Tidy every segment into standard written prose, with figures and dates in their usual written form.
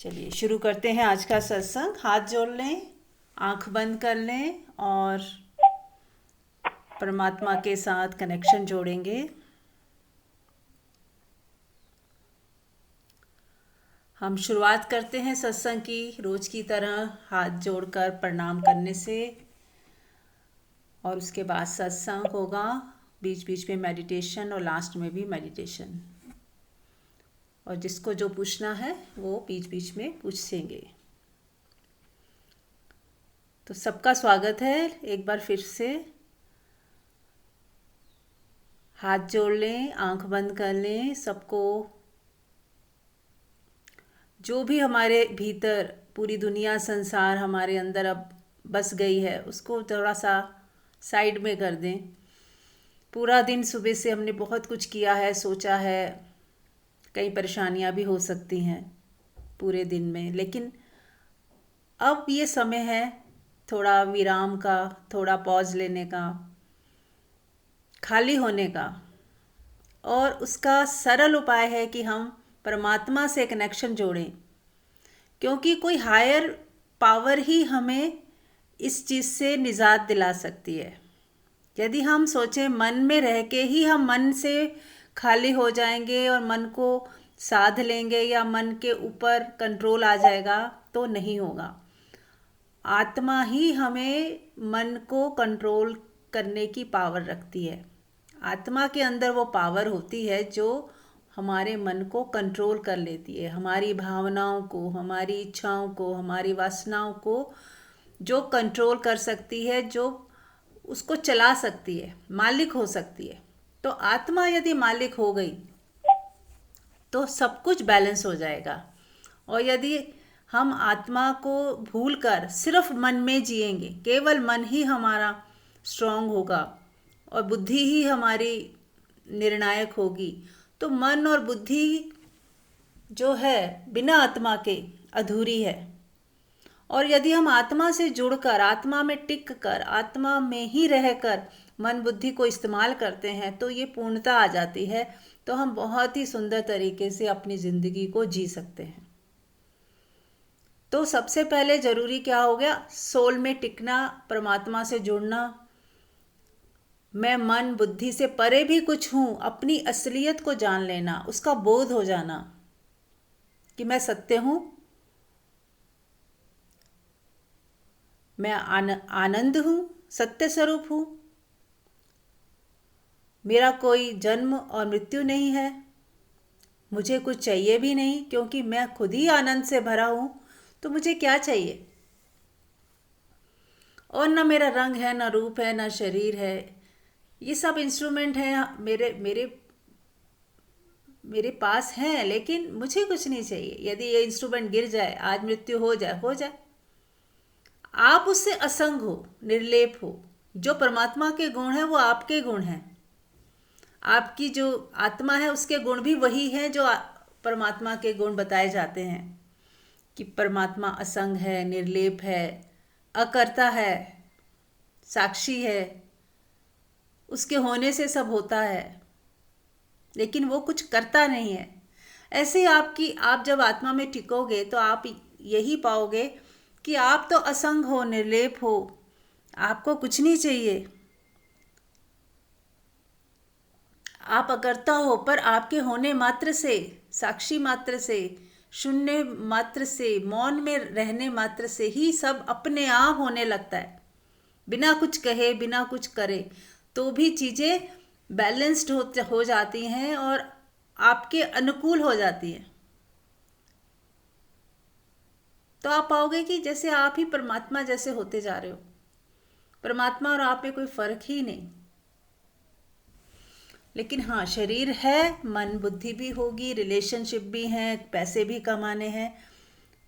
चलिए शुरू करते हैं आज का सत्संग। हाथ जोड़ लें, आंख बंद कर लें और परमात्मा के साथ कनेक्शन जोड़ेंगे। हम शुरुआत करते हैं सत्संग की रोज की तरह हाथ जोड़कर प्रणाम करने से, और उसके बाद सत्संग होगा। बीच बीच में मेडिटेशन और लास्ट में भी मेडिटेशन, और जिसको जो पूछना है वो बीच बीच में पूछेंगे। तो सबका स्वागत है। एक बार फिर से हाथ जोड़ लें, आंख बंद कर लें। सबको जो भी हमारे भीतर पूरी दुनिया संसार हमारे अंदर अब बस गई है उसको थोड़ा सा साइड में कर दें। पूरा दिन सुबह से हमने बहुत कुछ किया है, सोचा है, कई परेशानियां भी हो सकती हैं पूरे दिन में, लेकिन अब ये समय है थोड़ा विराम का, थोड़ा पॉज लेने का, खाली होने का। और उसका सरल उपाय है कि हम परमात्मा से कनेक्शन जोड़ें, क्योंकि कोई हायर पावर ही हमें इस चीज़ से निजात दिला सकती है। यदि हम सोचें मन में रह के ही हम मन से खाली हो जाएंगे और मन को साध लेंगे या मन के ऊपर कंट्रोल आ जाएगा, तो नहीं होगा। आत्मा ही हमें मन को कंट्रोल करने की पावर रखती है। आत्मा के अंदर वो पावर होती है जो हमारे मन को कंट्रोल कर लेती है, हमारी भावनाओं को, हमारी इच्छाओं को, हमारी वासनाओं को जो कंट्रोल कर सकती है, जो उसको चला सकती है, मालिक हो सकती है। तो आत्मा यदि मालिक हो गई तो सब कुछ बैलेंस हो जाएगा। और यदि हम आत्मा को भूलकर सिर्फ मन में जिएंगे, केवल मन ही हमारा स्ट्रांग होगा और बुद्धि ही हमारी निर्णायक होगी, तो मन और बुद्धि जो है बिना आत्मा के अधूरी है। और यदि हम आत्मा से जुड़कर, आत्मा में टिक कर, आत्मा में ही रहकर मन बुद्धि को इस्तेमाल करते हैं तो ये पूर्णता आ जाती है। तो हम बहुत ही सुंदर तरीके से अपनी ज़िंदगी को जी सकते हैं। तो सबसे पहले ज़रूरी क्या हो गया? सोल में टिकना, परमात्मा से जुड़ना। मैं मन बुद्धि से परे भी कुछ हूँ, अपनी असलियत को जान लेना, उसका बोध हो जाना कि मैं सत्य हूँ, मैं आनंद हूँ, सत्य स्वरूप हूँ, मेरा कोई जन्म और मृत्यु नहीं है, मुझे कुछ चाहिए भी नहीं, क्योंकि मैं खुद ही आनंद से भरा हूँ। तो मुझे क्या चाहिए? और ना मेरा रंग है, ना रूप है, ना शरीर है। ये सब इंस्ट्रूमेंट हैं मेरे मेरे मेरे पास हैं, लेकिन मुझे कुछ नहीं चाहिए। यदि ये इंस्ट्रूमेंट गिर जाए, आज मृत्यु हो जाए, हो जाए। आप उससे असंग हो, निर्लेप हो। जो परमात्मा के गुण हैं वो आपके गुण हैं। आपकी जो आत्मा है उसके गुण भी वही हैं जो परमात्मा के गुण बताए जाते हैं, कि परमात्मा असंग है, निर्लेप है, अकर्ता है, साक्षी है, उसके होने से सब होता है, लेकिन वो कुछ करता नहीं है। ऐसे आप जब आत्मा में टिकोगे तो आप यही पाओगे कि आप तो असंग हो, निर्लेप हो, आपको कुछ नहीं चाहिए। आप अकर्ता हो, पर आपके होने मात्र से, साक्षी मात्र से, शून्य मात्र से, मौन में रहने मात्र से ही सब अपने आप होने लगता है। बिना कुछ कहे, बिना कुछ करे, तो भी चीज़ें बैलेंस्ड हो जाती हैं और आपके अनुकूल हो जाती हैं। तो आप पाओगे कि जैसे आप ही परमात्मा जैसे होते जा रहे हो। परमात्मा और आप में कोई फर्क ही नहीं। लेकिन हाँ, शरीर है, मन बुद्धि भी होगी, रिलेशनशिप भी हैं, पैसे भी कमाने हैं,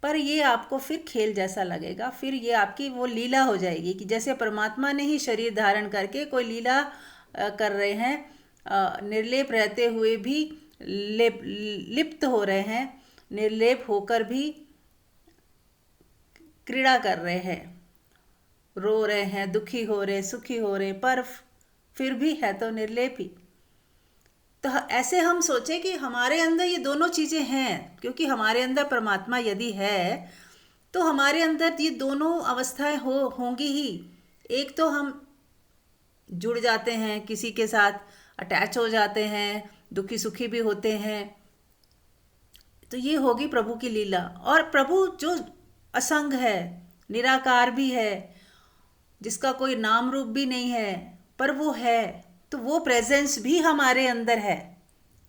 पर ये आपको फिर खेल जैसा लगेगा। फिर ये आपकी वो लीला हो जाएगी कि जैसे परमात्मा ने ही शरीर धारण करके कोई लीला कर रहे हैं, निर्लेप रहते हुए भी लिप्त हो रहे हैं, निर्लेप होकर भी क्रीड़ा कर रहे हैं, रो रहे हैं, दुखी हो रहे, सुखी हो रहे, पर फिर भी है तो निर्लेप ही। तो ऐसे हम सोचे कि हमारे अंदर ये दोनों चीज़ें हैं, क्योंकि हमारे अंदर परमात्मा यदि है तो हमारे अंदर ये दोनों अवस्थाएं होंगी ही। एक तो हम जुड़ जाते हैं किसी के साथ, अटैच हो जाते हैं, दुखी सुखी भी होते हैं, तो ये होगी प्रभु की लीला। और प्रभु जो असंग है, निराकार भी है, जिसका कोई नाम रूप भी नहीं है, पर वो है, तो वो प्रेजेंस भी हमारे अंदर है।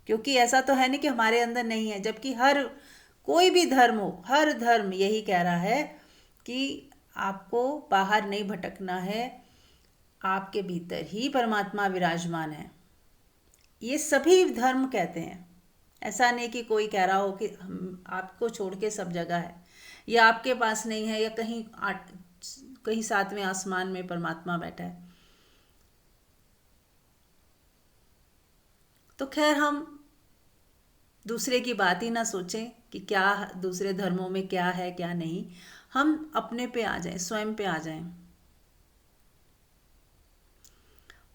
क्योंकि ऐसा तो है नहीं कि हमारे अंदर नहीं है, जबकि हर कोई भी धर्म हो, हर धर्म यही कह रहा है कि आपको बाहर नहीं भटकना है, आपके भीतर ही परमात्मा विराजमान है। ये सभी धर्म कहते हैं। ऐसा नहीं कि कोई कह रहा हो कि हम आपको छोड़ के सब जगह है, या आपके पास नहीं है, या कहीं सातवें आसमान में परमात्मा बैठा है। तो खैर, हम दूसरे की बात ही ना सोचें कि क्या दूसरे धर्मों में क्या है क्या नहीं। हम अपने पे आ जाएं, स्वयं पे आ जाएं,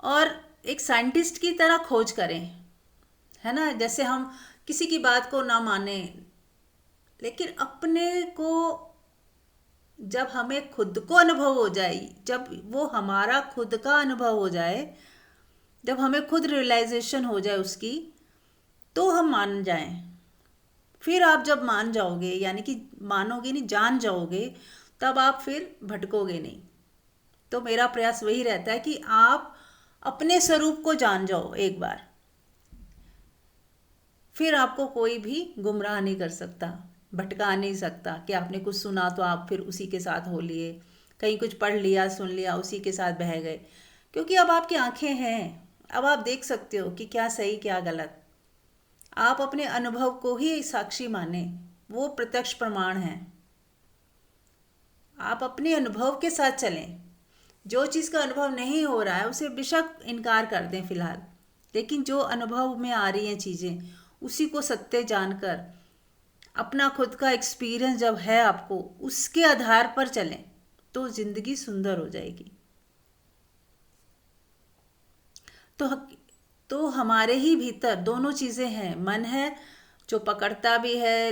और एक साइंटिस्ट की तरह खोज करें, है ना। जैसे हम किसी की बात को ना माने, लेकिन अपने को जब हमें खुद को अनुभव हो जाए, जब वो हमारा खुद का अनुभव हो जाए, जब हमें खुद रियलाइजेशन हो जाए उसकी, तो हम मान जाएं। फिर आप जब मान जाओगे, यानी कि मानोगे नहीं, जान जाओगे, तब आप फिर भटकोगे नहीं। तो मेरा प्रयास वही रहता है कि आप अपने स्वरूप को जान जाओ एक बार, फिर आपको कोई भी गुमराह नहीं कर सकता, भटका नहीं सकता कि आपने कुछ सुना तो आप फिर उसी के साथ हो लिए, कहीं कुछ पढ़ लिया, सुन लिया, उसी के साथ बह गए। क्योंकि अब आपकी आंखें हैं, अब आप देख सकते हो कि क्या सही क्या गलत। आप अपने अनुभव को ही साक्षी माने, वो प्रत्यक्ष प्रमाण है। आप अपने अनुभव के साथ चलें। जो चीज़ का अनुभव नहीं हो रहा है उसे बेशक इनकार कर दें फिलहाल, लेकिन जो अनुभव में आ रही हैं चीज़ें, उसी को सत्य जानकर, अपना खुद का एक्सपीरियंस जब है आपको, उसके आधार पर चलें, तो ज़िंदगी सुंदर हो जाएगी। तो तो हमारे ही भीतर दोनों चीज़ें हैं। मन है जो पकड़ता भी है,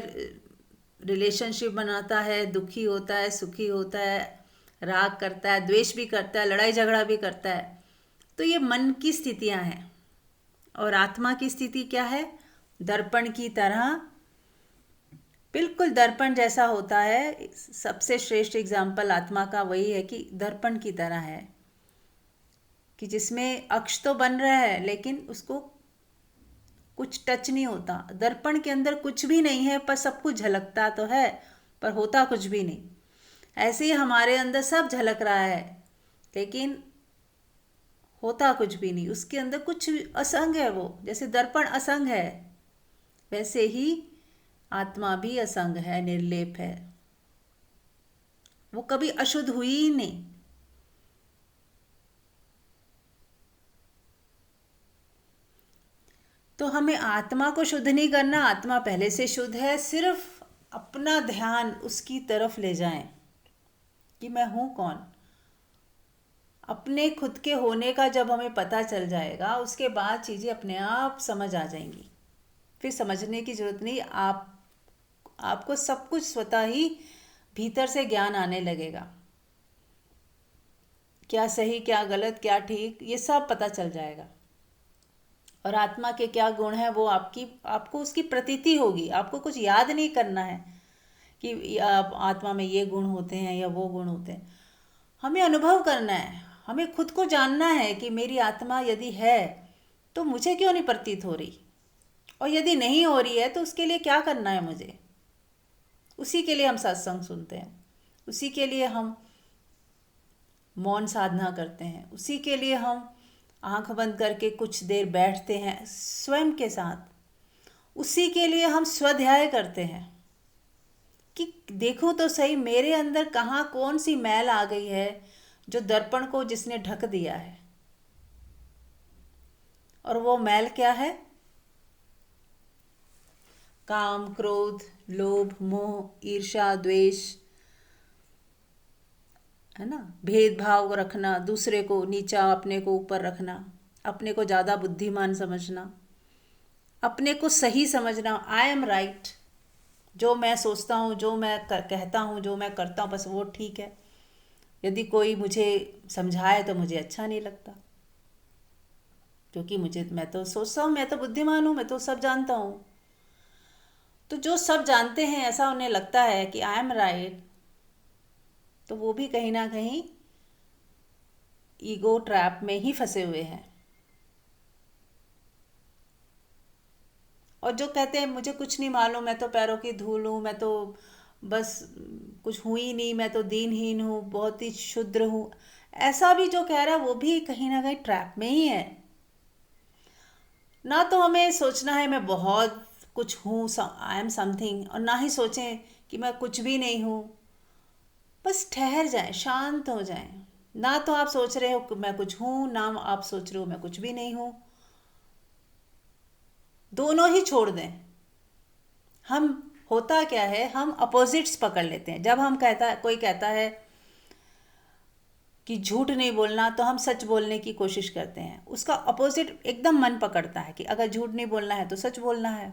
रिलेशनशिप बनाता है, दुखी होता है, सुखी होता है, राग करता है, द्वेष भी करता है, लड़ाई झगड़ा भी करता है। तो ये मन की स्थितियां हैं। और आत्मा की स्थिति क्या है? दर्पण की तरह, बिल्कुल दर्पण जैसा होता है। सबसे श्रेष्ठ एग्जाम्पल आत्मा का वही है कि दर्पण की तरह है, कि जिसमें अक्ष तो बन रहा है लेकिन उसको कुछ टच नहीं होता। दर्पण के अंदर कुछ भी नहीं है, पर सब कुछ झलकता तो है, पर होता कुछ भी नहीं। ऐसे ही हमारे अंदर सब झलक रहा है, लेकिन होता कुछ भी नहीं। उसके अंदर कुछ असंग है। वो जैसे दर्पण असंग है, वैसे ही आत्मा भी असंग है, निर्लेप है। वो कभी अशुद्ध हुई ही नहीं। तो हमें आत्मा को शुद्ध नहीं करना, आत्मा पहले से शुद्ध है। सिर्फ अपना ध्यान उसकी तरफ ले जाएं कि मैं हूं कौन। अपने खुद के होने का जब हमें पता चल जाएगा, उसके बाद चीज़ें अपने आप समझ आ जाएंगी। फिर समझने की जरूरत नहीं, आपको सब कुछ स्वतः ही भीतर से ज्ञान आने लगेगा। क्या सही क्या गलत क्या ठीक, ये सब पता चल जाएगा। और आत्मा के क्या गुण हैं वो आपको उसकी प्रतीति होगी। आपको कुछ याद नहीं करना है कि आत्मा में ये गुण होते हैं या वो गुण होते हैं। हमें अनुभव करना है, हमें खुद को जानना है कि मेरी आत्मा यदि है तो मुझे क्यों नहीं प्रतीत हो रही, और यदि नहीं हो रही है तो उसके लिए क्या करना है मुझे। उसी के लिए हम सत्संग सुनते हैं, उसी के लिए हम मौन साधना करते हैं, उसी के लिए हम आंख बंद करके कुछ देर बैठते हैं स्वयं के साथ, उसी के लिए हम स्वाध्याय करते हैं कि देखो तो सही मेरे अंदर कहाँ कौन सी मैल आ गई है जो दर्पण को जिसने ढक दिया है। और वो मैल क्या है? काम, क्रोध, लोभ, मोह, ईर्ष्या, द्वेष, है ना। भेदभाव रखना, दूसरे को नीचा, अपने को ऊपर रखना, अपने को ज़्यादा बुद्धिमान समझना, अपने को सही समझना, आई एम राइट, जो मैं सोचता हूँ, जो मैं कहता हूँ, जो मैं करता हूँ, बस वो ठीक है। यदि कोई मुझे समझाए तो मुझे अच्छा नहीं लगता, क्योंकि मैं तो सोचता हूँ, मैं तो बुद्धिमान हूँ, मैं तो सब जानता हूँ। तो जो सब जानते हैं ऐसा उन्हें लगता है कि आई एम राइट, तो वो भी कहीं ना कहीं ईगो ट्रैप में ही फंसे हुए हैं। और जो कहते हैं मुझे कुछ नहीं मालूम, मैं तो पैरों की धूल हूँ, मैं तो बस कुछ हूँ ही नहीं, मैं तो दीनहीन हूँ, बहुत ही क्षुद्र हूँ, ऐसा भी जो कह रहा है वो भी कहीं ना कहीं ट्रैप में ही है। ना तो हमें सोचना है मैं बहुत कुछ हूँ, आई एम समथिंग, और ना ही सोचें कि मैं कुछ भी नहीं हूँ। बस ठहर जाएं, शांत हो जाएं। ना तो आप सोच रहे हो कि मैं कुछ हूँ, ना आप सोच रहे हो मैं कुछ भी नहीं हूँ। दोनों ही छोड़ दें। हम होता क्या है, हम अपोजिट्स पकड़ लेते हैं। जब कोई कहता है कि झूठ नहीं बोलना, तो हम सच बोलने की कोशिश करते हैं। उसका अपोजिट एकदम मन पकड़ता है कि अगर झूठ नहीं बोलना है तो सच बोलना है।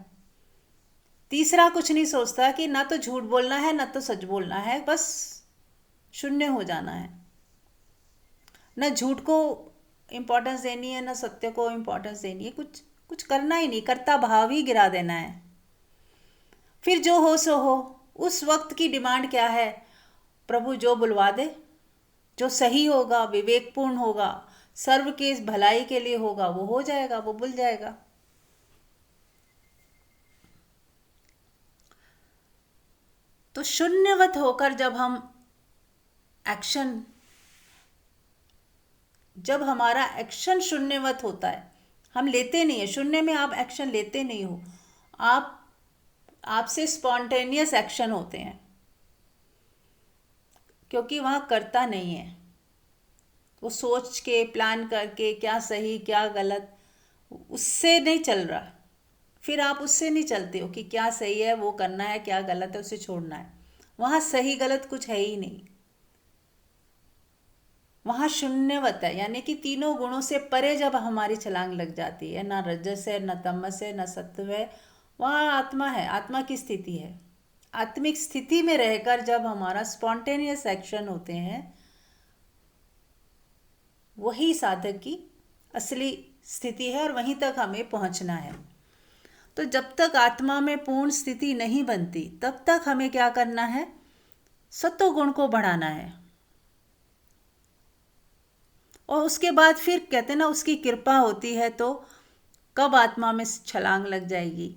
तीसरा कुछ नहीं सोचता कि ना तो झूठ बोलना है ना तो सच बोलना है, बस शून्य हो जाना है। ना झूठ को इम्पोर्टेंस देनी है, ना सत्य को इम्पोर्टेंस देनी है, कुछ कुछ करना ही नहीं, करता भाव ही गिरा देना है। फिर जो हो सो हो। उस वक्त की डिमांड क्या है? प्रभु जो बुलवा दे, जो सही होगा, विवेकपूर्ण होगा, सर्व के भलाई के लिए होगा, वो हो जाएगा, वो बुल जाएगा। तो शून्यवत होकर एक्शन जब हमारा एक्शन शून्यवत होता है, हम लेते नहीं है शून्य में, आप एक्शन लेते नहीं हो, आप आपसे स्पॉन्टेनियस एक्शन होते हैं, क्योंकि वहाँ करता नहीं है। वो सोच के प्लान करके क्या सही क्या गलत, उससे नहीं चल रहा। फिर आप उससे नहीं चलते हो कि क्या सही है वो करना है, क्या गलत है उसे छोड़ना है। वहाँ सही गलत कुछ है ही नहीं। वहाँ शून्यवत है, यानी कि तीनों गुणों से परे जब हमारी छलांग लग जाती है, ना रजस है, ना तमस है, ना सत्व है, वहाँ आत्मा है, आत्मा की स्थिति है। आत्मिक स्थिति में रहकर जब हमारा स्पॉन्टेनियस एक्शन होते हैं, वही साधक की असली स्थिति है और वहीं तक हमें पहुंचना है। तो जब तक आत्मा में पूर्ण स्थिति नहीं बनती, तब तक हमें क्या करना है? सत्वगुण को बढ़ाना है। और उसके बाद फिर कहते ना, उसकी कृपा होती है, तो कब आत्मा में छलांग लग जाएगी,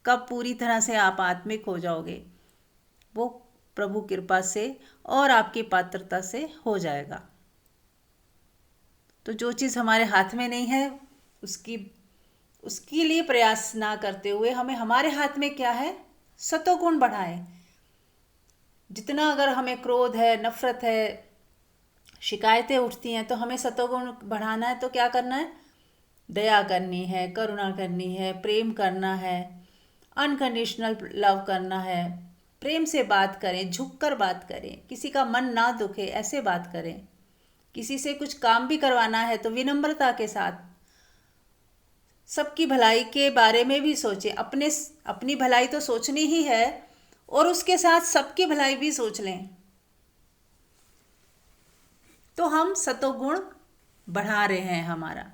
कब पूरी तरह से आप आत्मिक हो जाओगे, वो प्रभु कृपा से और आपकी पात्रता से हो जाएगा। तो जो चीज़ हमारे हाथ में नहीं है, उसकी उसके लिए प्रयास ना करते हुए हमें, हमारे हाथ में क्या है? सतोगुण बढ़ाएं। जितना अगर हमें क्रोध है, नफरत है, शिकायतें उठती हैं, तो हमें सतोगुण बढ़ाना है। तो क्या करना है? दया करनी है, करुणा करनी है, प्रेम करना है, अनकंडीशनल लव करना है। प्रेम से बात करें, झुककर बात करें, किसी का मन ना दुखे ऐसे बात करें। किसी से कुछ काम भी करवाना है तो विनम्रता के साथ, सबकी भलाई के बारे में भी सोचें। अपनी भलाई तो सोचनी ही है, और उसके साथ सबकी भलाई भी सोच लें। तो हम सतोगुण बढ़ा रहे हैं हमारा।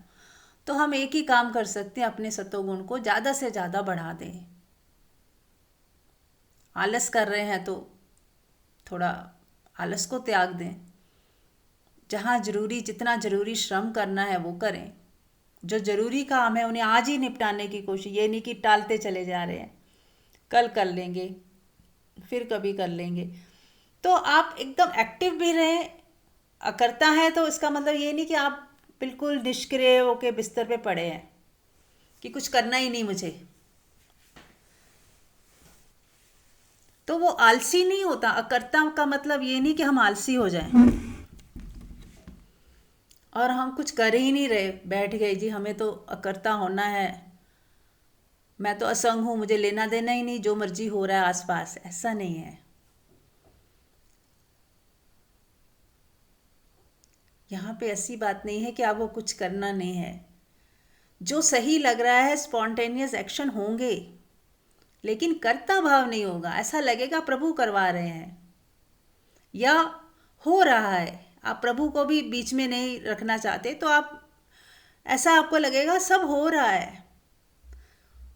तो हम एक ही काम कर सकते हैं, अपने सतोगुण को ज़्यादा से ज़्यादा बढ़ा दें। आलस कर रहे हैं तो थोड़ा आलस को त्याग दें। जहाँ ज़रूरी, जितना ज़रूरी श्रम करना है वो करें। जो ज़रूरी काम है उन्हें आज ही निपटाने की कोशिश, ये नहीं कि टालते चले जा रहे हैं, कल कर लेंगे, फिर कभी कर लेंगे। तो आप एकदम एक्टिव भी रहें। करता है तो इसका मतलब ये नहीं कि आप बिल्कुल निष्क्रिय होकर बिस्तर पे पड़े हैं कि कुछ करना ही नहीं मुझे। तो वो आलसी नहीं होता। अकर्ता का मतलब ये नहीं कि हम आलसी हो जाएं और हम कुछ कर ही नहीं रहे, बैठ गए जी हमें तो अकर्ता होना है, मैं तो असंग हूँ, मुझे लेना देना ही नहीं, जो मर्जी हो रहा है आसपास। ऐसा नहीं है। यहाँ पे ऐसी बात नहीं है कि आपको कुछ करना नहीं है। जो सही लग रहा है स्पॉन्टेनियस एक्शन होंगे, लेकिन कर्ता भाव नहीं होगा। ऐसा लगेगा प्रभु करवा रहे हैं या हो रहा है। आप प्रभु को भी बीच में नहीं रखना चाहते, तो आप ऐसा आपको लगेगा सब हो रहा है,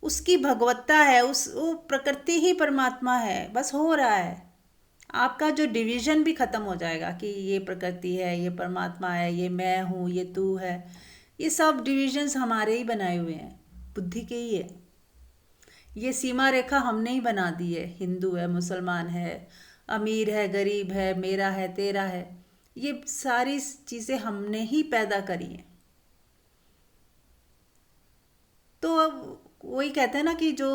उसकी भगवत्ता है, उस वो प्रकृति ही परमात्मा है, बस हो रहा है। आपका जो डिवीजन भी खत्म हो जाएगा कि ये प्रकृति है, ये परमात्मा है, ये मैं हूँ, ये तू है। ये सब डिविजन्स हमारे ही बनाए हुए हैं, बुद्धि के ही है। ये सीमा रेखा हमने ही बना दी है। हिंदू है, मुसलमान है, अमीर है, गरीब है, मेरा है, तेरा है, ये सारी चीज़ें हमने ही पैदा करी हैं। तो अब वही कहते हैं ना कि जो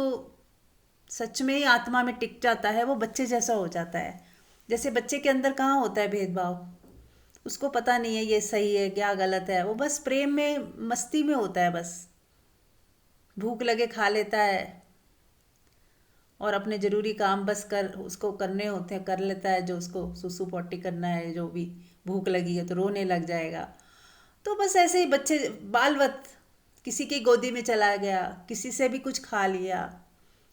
सच में ही आत्मा में टिक जाता है वो बच्चे जैसा हो जाता है। जैसे बच्चे के अंदर कहाँ होता है भेदभाव, उसको पता नहीं है ये सही है क्या गलत है, वो बस प्रेम में मस्ती में होता है। बस भूख लगे खा लेता है और अपने ज़रूरी काम बस कर उसको करने होते हैं कर लेता है, जो उसको सुसु पोटी करना है, जो भी भूख लगी है तो रोने लग जाएगा। तो बस ऐसे ही बच्चे बालवत किसी की गोदी में चला गया, किसी से भी कुछ खा लिया,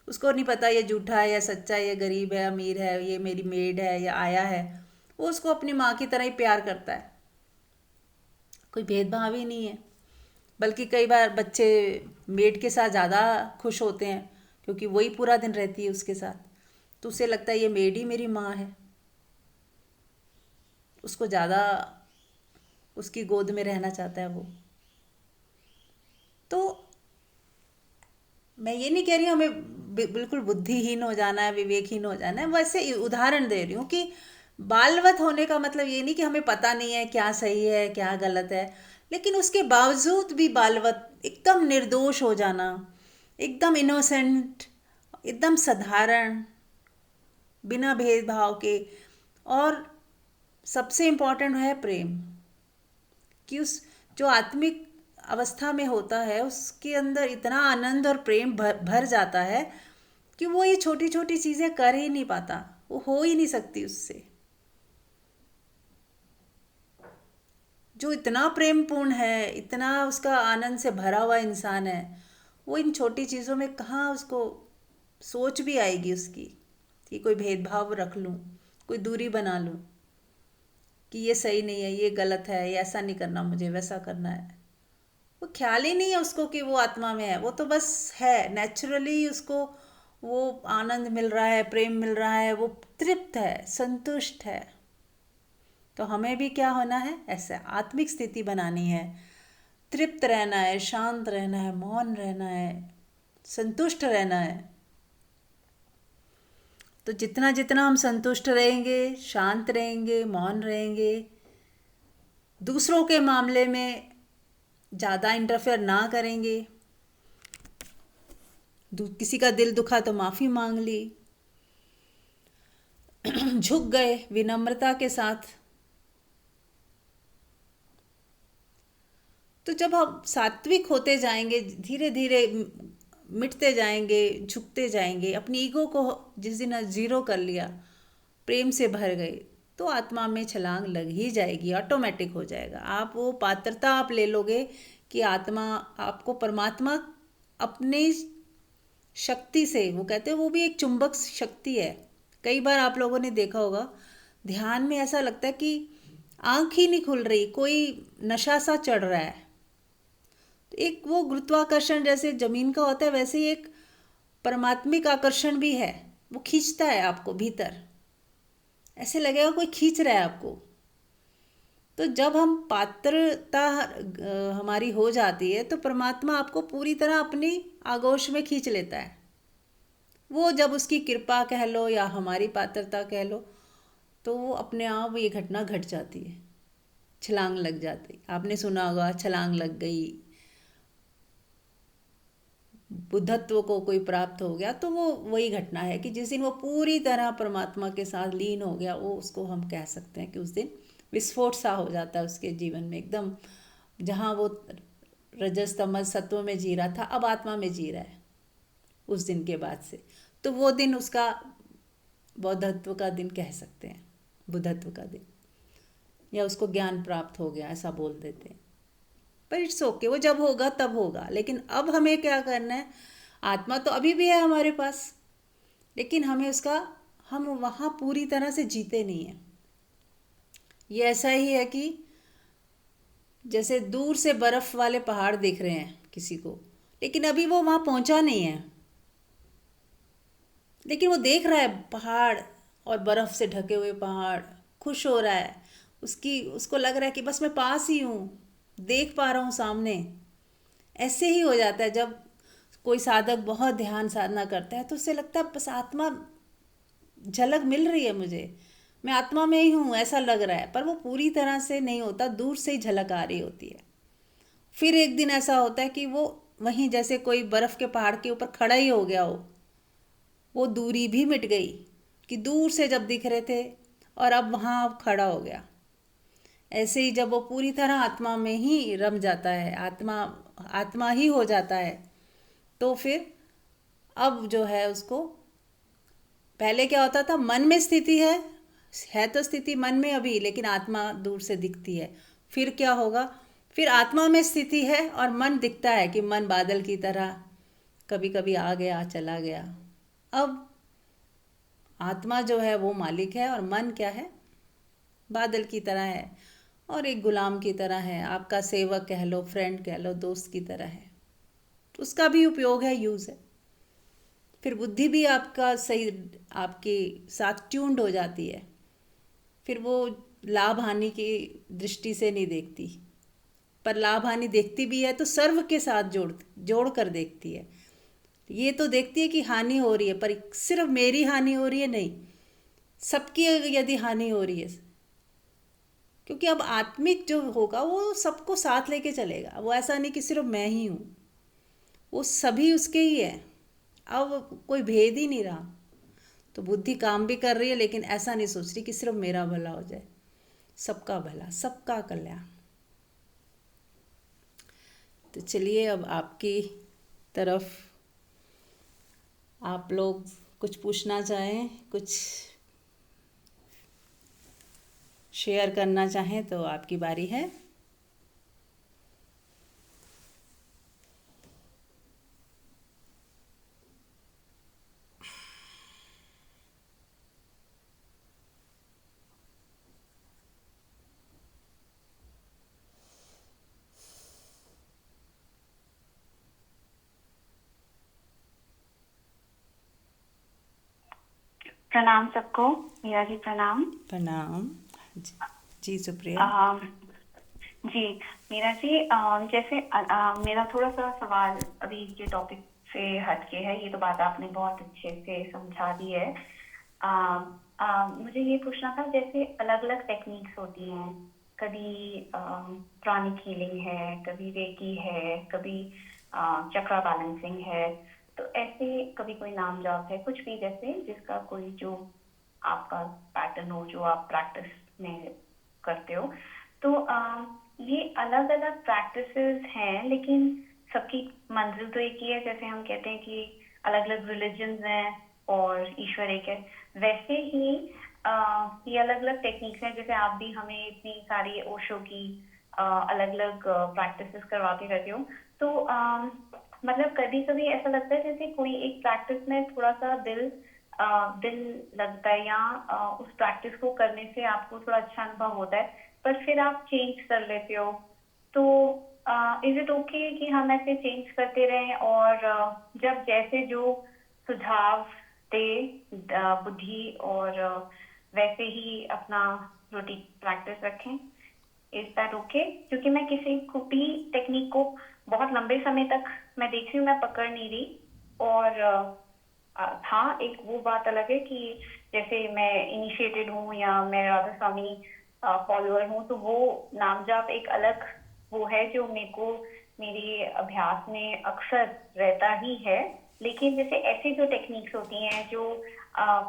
उसको नहीं पता ये झूठा है या सच्चा है, ये गरीब है अमीर है, ये मेरी मेड है या आया है। वो उसको अपनी माँ की तरह ही प्यार करता है, कोई भेदभाव ही नहीं है। बल्कि कई बार बच्चे मेड के साथ ज़्यादा खुश होते हैं क्योंकि वही पूरा दिन रहती है उसके साथ, तो उसे लगता है ये मेड ही मेरी माँ है, उसको ज़्यादा उसकी गोद में रहना चाहता है वो। तो मैं ये नहीं कह रही हूँ हमें बिल्कुल बुद्धिहीन हो जाना है, विवेकहीन हो जाना है, वैसे उदाहरण दे रही हूँ कि बालवत होने का मतलब ये नहीं कि हमें पता नहीं है क्या सही है क्या गलत है, लेकिन उसके बावजूद भी बालवत एकदम निर्दोष हो जाना, एकदम इनोसेंट, एकदम साधारण, बिना भेदभाव के। और सबसे इम्पोर्टेंट है प्रेम, कि उस जो आत्मिक अवस्था में होता है उसके अंदर इतना आनंद और प्रेम भर जाता है कि वो ये छोटी छोटी चीज़ें कर ही नहीं पाता, वो हो ही नहीं सकती उससे। जो इतना प्रेमपूर्ण है, इतना उसका आनंद से भरा हुआ इंसान है, वो इन छोटी चीज़ों में कहाँ उसको सोच भी आएगी उसकी कि कोई भेदभाव रख लूँ, कोई दूरी बना लूँ कि ये सही नहीं है, ये गलत है, ये ऐसा नहीं करना, मुझे वैसा करना है। वो ख्याल ही नहीं है उसको कि वो आत्मा में है, वो तो बस है नेचुरली, उसको वो आनंद मिल रहा है, प्रेम मिल रहा है, वो तृप्त है, संतुष्ट है। तो हमें भी क्या होना है, ऐसा आत्मिक स्थिति बनानी है, तृप्त रहना है, शांत रहना है, मौन रहना है, संतुष्ट रहना है। तो जितना जितना हम संतुष्ट रहेंगे, शांत रहेंगे, मौन रहेंगे, दूसरों के मामले में ज़्यादा इंटरफेयर ना करेंगे, किसी का दिल दुखा तो माफ़ी मांग ली, झुक गए विनम्रता के साथ, तो जब हम सात्विक होते जाएंगे, धीरे धीरे मिटते जाएंगे, झुकते जाएंगे, अपनी ईगो को जिस दिन ज़ीरो कर लिया, प्रेम से भर गए, तो आत्मा में छलांग लग ही जाएगी, ऑटोमेटिक हो जाएगा। आप वो पात्रता आप ले लोगे कि आत्मा आपको परमात्मा अपने शक्ति से, वो कहते हैं वो भी एक चुंबक शक्ति है। कई बार आप लोगों ने देखा होगा ध्यान में ऐसा लगता है कि आँख ही नहीं खुल रही, कोई नशा सा चढ़ रहा है। तो एक वो गुरुत्वाकर्षण जैसे जमीन का होता है, वैसे ही एक परमात्मिक आकर्षण भी है, वो खींचता है आपको भीतर, ऐसे लगेगा कोई खींच रहा है आपको। तो जब हम पात्रता हमारी हो जाती है तो परमात्मा आपको पूरी तरह अपनी आगोश में खींच लेता है। वो जब उसकी कृपा कह लो या हमारी पात्रता कह लो, तो वो अपने आप ये घटना घट जाती है, छलांग लग जाती। आपने सुना होगा छलांग लग गई, बुद्धत्व को कोई प्राप्त हो गया, तो वो वही घटना है कि जिस दिन वो पूरी तरह परमात्मा के साथ लीन हो गया, वो उसको हम कह सकते हैं कि उस दिन विस्फोट सा हो जाता है उसके जीवन में एकदम। जहाँ वो रजस तमस सत्व में जी रहा था, अब आत्मा में जी रहा है उस दिन के बाद से। तो वो दिन उसका बौद्धत्व का दिन कह सकते हैं, बुद्धत्व का दिन, या उसको ज्ञान प्राप्त हो गया ऐसा बोल देते हैं। पर इट्स ओके, वो जब होगा तब होगा। लेकिन अब हमें क्या करना है, आत्मा तो अभी भी है हमारे पास, लेकिन हमें उसका, हम वहाँ पूरी तरह से जीते नहीं हैं। ये ऐसा ही है कि जैसे दूर से बर्फ़ वाले पहाड़ दिख रहे हैं किसी को, लेकिन अभी वो वहाँ पहुँचा नहीं है, लेकिन वो देख रहा है पहाड़ और बर्फ़ से ढके हुए पहाड़, खुश हो रहा है, उसको लग रहा है कि बस मैं पास ही हूँ, देख पा रहा हूँ सामने। ऐसे ही हो जाता है जब कोई साधक बहुत ध्यान साधना करता है, तो उससे लगता है बस आत्मा, झलक मिल रही है मुझे, मैं आत्मा में ही हूँ ऐसा लग रहा है, पर वो पूरी तरह से नहीं होता, दूर से ही झलक आ रही होती है। फिर एक दिन ऐसा होता है कि वो वहीं जैसे कोई बर्फ़ के पहाड़ के ऊपर खड़ा ही हो गया हो, वो दूरी भी मिट गई कि दूर से जब दिख रहे थे और अब वहाँ अब खड़ा हो गया। ऐसे ही जब वो पूरी तरह आत्मा में ही रम जाता है, आत्मा आत्मा ही हो जाता है, तो फिर अब जो है उसको, पहले क्या होता था, मन में स्थिति है तो स्थिति मन में अभी, लेकिन आत्मा दूर से दिखती है। फिर क्या होगा, फिर आत्मा में स्थिति है और मन दिखता है कि मन बादल की तरह कभी कभी आ गया चला गया। अब आत्मा जो है वो मालिक है और मन क्या है, बादल की तरह है और एक गुलाम की तरह है, आपका सेवक कह लो, फ्रेंड कह लो, दोस्त की तरह है। तो उसका भी उपयोग है, यूज़ है। फिर बुद्धि भी आपका सही, आपके साथ ट्यून्ड हो जाती है, फिर वो लाभ हानि की दृष्टि से नहीं देखती, पर लाभ हानि देखती भी है तो सर्व के साथ जोड़ कर देखती है। ये तो देखती है कि हानि हो रही है, पर सिर्फ मेरी हानि हो रही है नहीं, सबकी यदि हानि हो रही है, क्योंकि अब आत्मिक जो होगा वो सबको साथ लेके चलेगा, वो ऐसा नहीं कि सिर्फ मैं ही हूँ, वो सभी उसके ही है। अब कोई भेद ही नहीं रहा। तो बुद्धि काम भी कर रही है, लेकिन ऐसा नहीं सोच रही कि सिर्फ मेरा भला हो जाए, सबका भला, सबका कल्याण। तो चलिए अब आपकी तरफ, आप लोग कुछ पूछना चाहें, कुछ शेयर करना चाहें तो आपकी बारी है। प्रणाम सबको। मीरा जी प्रणाम। प्रणाम। जी सुप्रिया। जी मीरा जी, जैसे मेरा थोड़ा सा सवाल अभी के टॉपिक से हटके है, ये तो बात आपने बहुत अच्छे से समझा दी है। मुझे ये पूछना था, जैसे अलग अलग टेक्निक्स होती हैं, कभी प्राणिक हीलिंग है, कभी रेकी है, कभी चक्रा बैलेंसिंग है, तो ऐसे कभी कोई नाम जाप है, कुछ भी जैसे जिसका कोई जो आपका पैटर्न हो, जो आप प्रैक्टिस में करते हो। तो ये अलग अलग प्रैक्टिसेस हैं, लेकिन सबकी मंजिल तो एक ही है। जैसे हम कहते हैं कि अलग अलग रिलीजन्स हैं और ईश्वर एक है, वैसे ही ये अलग अलग टेक्निक्स हैं। जैसे आप भी हमें इतनी सारी ओशो की अलग अलग प्रैक्टिसेस करवाते रहते हो, तो मतलब कभी कभी ऐसा लगता है जैसे कोई एक प्रैक्टिस में थोड़ा सा दिल लगता है, या उस प्रैक्टिस को करने से आपको थोड़ा अच्छा अनुभव होता है, पर फिर आप चेंज कर लेते हो। तो इज इट ओके कि हम ऐसे चेंज करते रहें, और जब जैसे जो सुझाव दे बुद्धि, और वैसे ही अपना रूटीन प्रैक्टिस रखें? Is that okay? क्योंकि मैं किसी को भी टेक्निक को बहुत लंबे समय तक मैं देख रही हूँ, मैं पकड़ नहीं रही। और हाँ, एक वो बात अलग है कि जैसे मैं इनिशिएटेड हूँ या मैं राधा स्वामी फॉलोअर हूँ, तो वो नाम जाप एक अलग वो है जो मेरे को मेरे अभ्यास में अक्सर रहता ही है। लेकिन जैसे ऐसी जो टेक्निक्स होती हैं जो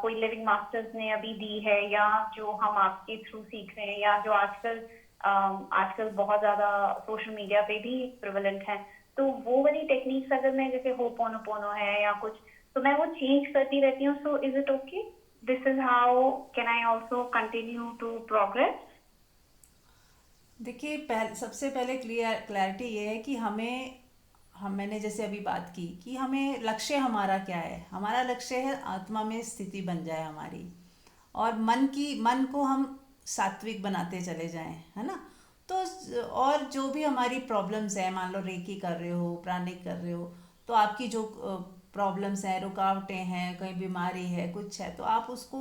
कोई लिविंग मास्टर्स ने अभी दी है, या जो हम आपके थ्रू सीख रहे हैं, या जो आजकल बहुत ज्यादा सोशल मीडिया पे भी प्रिवलेंट है, तो वो वाली टेक्निक्स अगर मैं, जैसे होपोनोपोनो है या कुछ, तो मैं वो चेंज करती रहती हूँ। So is it okay? This is how can I also continue to progress? देखिए, सबसे पहले क्लैरिटी ये है कि हम मैंने जैसे अभी बात की कि हमें लक्ष्य हमारा क्या है। हमारा लक्ष्य है आत्मा में स्थिति बन जाए हमारी, और मन को हम सात्विक बनाते चले जाएं, है ना। तो और जो भी हमारी प्रॉब्लम्स है, मान लो रेकी कर रहे हो, प्राणिक कर रहे हो, तो आपकी जो प्रॉब्लम्स हैं, रुकावटें हैं, कहीं बीमारी है, कुछ है, तो आप उसको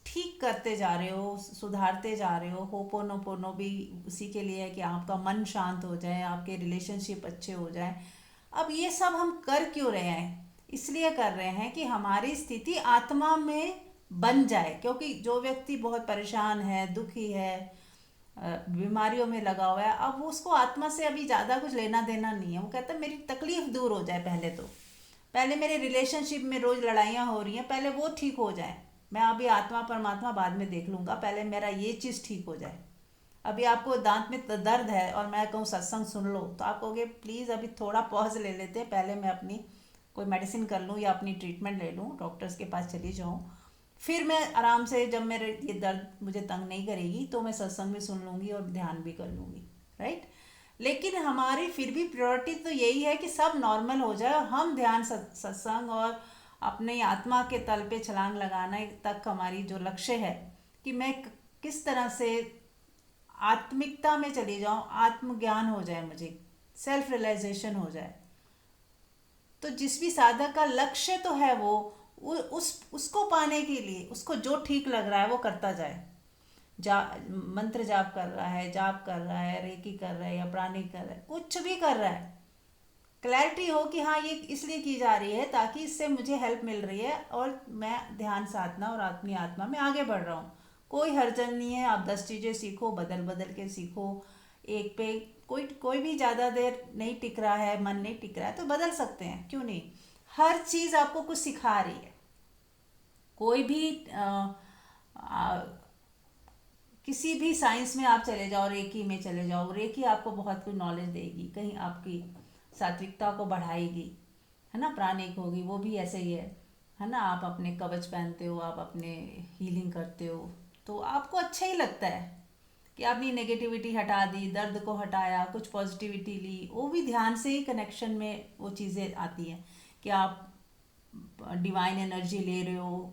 ठीक करते जा रहे हो, सुधारते जा रहे हो। होपोनोपोनो भी उसी के लिए है कि आपका मन शांत हो जाए, आपके रिलेशनशिप अच्छे हो जाए। अब ये सब हम कर क्यों रहे हैं? इसलिए कर रहे हैं कि हमारी स्थिति आत्मा में बन जाए। क्योंकि जो व्यक्ति बहुत परेशान है, दुखी है, बीमारियों में लगा हुआ है, अब वो उसको आत्मा से अभी ज़्यादा कुछ लेना देना नहीं है। वो कहता है मेरी तकलीफ दूर हो जाए पहले, तो पहले मेरे रिलेशनशिप में रोज़ लड़ाइयाँ हो रही हैं, पहले वो ठीक हो जाए। मैं अभी आत्मा परमात्मा बाद में देख लूँगा, पहले मेरा ये चीज़ ठीक हो जाए। अभी आपको दांत में दर्द है और मैं कहूँ सत्संग सुन लो, तो आप कहोगे प्लीज़ अभी थोड़ा पॉज ले लेते हैं, पहले मैं अपनी कोई मेडिसिन कर लूँ या अपनी ट्रीटमेंट ले लूँ, डॉक्टर्स के पास चली जाऊँ, फिर मैं आराम से, जब मेरे ये दर्द मुझे तंग नहीं करेगी तो मैं सत्संग भी सुन लूँगी और ध्यान भी कर लूँगी, राइट। लेकिन हमारी फिर भी प्रायोरिटी तो यही है कि सब नॉर्मल हो जाए, और हम ध्यान, सत्संग और अपने आत्मा के तल पे छलांग लगाने तक हमारी जो लक्ष्य है कि मैं किस तरह से आत्मिकता में चली जाऊं, आत्मज्ञान हो जाए, मुझे सेल्फ रियलाइजेशन हो जाए। तो जिस भी साधक का लक्ष्य तो है वो, उसको पाने के लिए उसको जो ठीक लग रहा है वो करता जाए। जा मंत्र जाप कर रहा है, जाप कर रहा है, रेकी कर रहा है, या प्राणिक कर रहा है, कुछ भी कर रहा है, क्लैरिटी हो कि हाँ ये इसलिए की जा रही है ताकि इससे मुझे हेल्प मिल रही है और मैं ध्यान साधना और अपनी आत्मा में आगे बढ़ रहा हूँ। कोई हर्जन नहीं है, आप 10 चीज़ें सीखो, बदल बदल के सीखो। एक पे कोई कोई भी ज़्यादा देर नहीं टिक रहा है, मन नहीं टिक रहा है, तो बदल सकते हैं, क्यों नहीं। हर चीज़ आपको कुछ सिखा रही है। कोई भी आ, किसी भी साइंस में आप चले जाओ, रेकी में चले जाओ, रेकी आपको बहुत कुछ नॉलेज देगी, कहीं आपकी सात्विकता को बढ़ाएगी, है ना। प्राणिक होगी, वो भी ऐसे ही है ना। आप अपने कवच पहनते हो, आप अपने हीलिंग करते हो, तो आपको अच्छा ही लगता है कि आपने नेगेटिविटी हटा दी, दर्द को हटाया, कुछ पॉजिटिविटी ली। वो भी ध्यान से ही कनेक्शन में वो चीज़ें आती हैं कि आप डिवाइन एनर्जी ले रहे हो,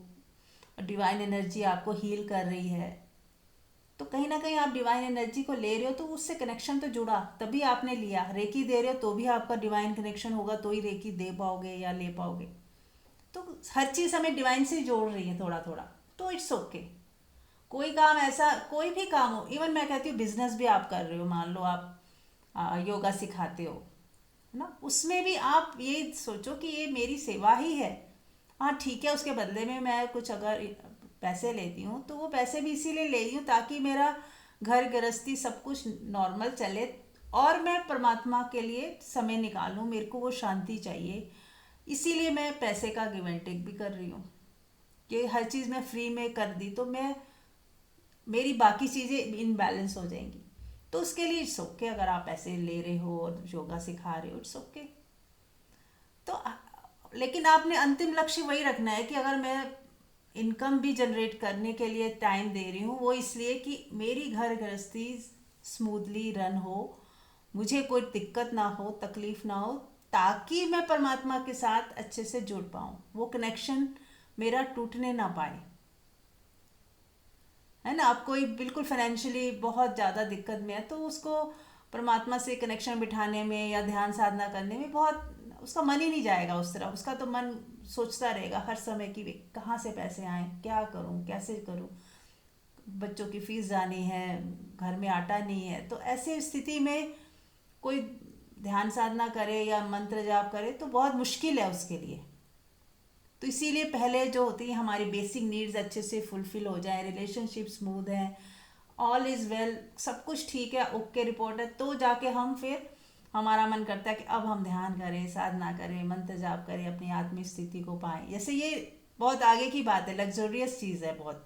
डिवाइन एनर्जी आपको हील कर रही है। तो कहीं ना कहीं आप डिवाइन एनर्जी को ले रहे हो, तो उससे कनेक्शन तो जुड़ा, तभी आपने लिया। रेकी दे रहे हो तो भी आपका डिवाइन कनेक्शन होगा, तो ही रेकी दे पाओगे या ले पाओगे। तो हर चीज़ हमें डिवाइन से ही जोड़ रही है थोड़ा थोड़ा, तो इट्स ओके। कोई काम ऐसा, कोई भी काम हो, इवन मैं कहती हूँ बिजनेस भी आप कर रहे हो, मान लो आप योगा सिखाते हो, है ना, उसमें भी आप ये सोचो कि ये मेरी सेवा ही है। हाँ ठीक है, उसके बदले में मैं कुछ अगर पैसे लेती हूँ तो वो पैसे भी इसीलिए ले रही हूँ ताकि मेरा घर गृहस्थी सब कुछ नॉर्मल चले, और मैं परमात्मा के लिए समय निकालूं, मेरे को वो शांति चाहिए, इसीलिए मैं पैसे का गिव एंड टेक भी कर रही हूँ। कि हर चीज़ मैं फ्री में कर दी तो मैं, मेरी बाकी चीज़ें इनबैलेंस हो जाएंगी। तो उसके लिए इट्स ओके, अगर आप पैसे ले रहे हो और योगा सिखा रहे हो, इट्स ओके। तो लेकिन आपने अंतिम लक्ष्य वही रखना है कि अगर मैं इनकम भी जनरेट करने के लिए टाइम दे रही हूँ, वो इसलिए कि मेरी घर गृहस्थी स्मूथली रन हो, मुझे कोई दिक्कत ना हो, तकलीफ ना हो, ताकि मैं परमात्मा के साथ अच्छे से जुड़ पाऊँ, वो कनेक्शन मेरा टूटने ना पाए, है ना। अब कोई बिल्कुल फाइनेंशियली बहुत ज़्यादा दिक्कत में है, तो उसको परमात्मा से कनेक्शन बिठाने में या ध्यान साधना करने में बहुत, उसका मन ही नहीं जाएगा उस तरफ। उसका तो मन सोचता रहेगा हर समय कि कहाँ से पैसे आएँ, क्या करूँ, कैसे करूँ, बच्चों की फीस जानी है, घर में आटा नहीं है। तो ऐसी स्थिति में कोई ध्यान साधना करे या मंत्र जाप करे तो बहुत मुश्किल है उसके लिए। तो इसीलिए पहले जो होती है हमारी बेसिक नीड्स अच्छे से फुलफिल हो जाए, रिलेशनशिप स्मूथ है, ऑल इज़ वेल, सब कुछ ठीक है, ओके रिपोर्ट है, तो जाके हम फिर, हमारा मन करता है कि अब हम ध्यान करें, साधना करें, मंत्र जाप करें, अपनी आत्मिक स्थिति को पाएं। जैसे ये बहुत आगे की बात है, लग्जोरियस चीज़ है बहुत,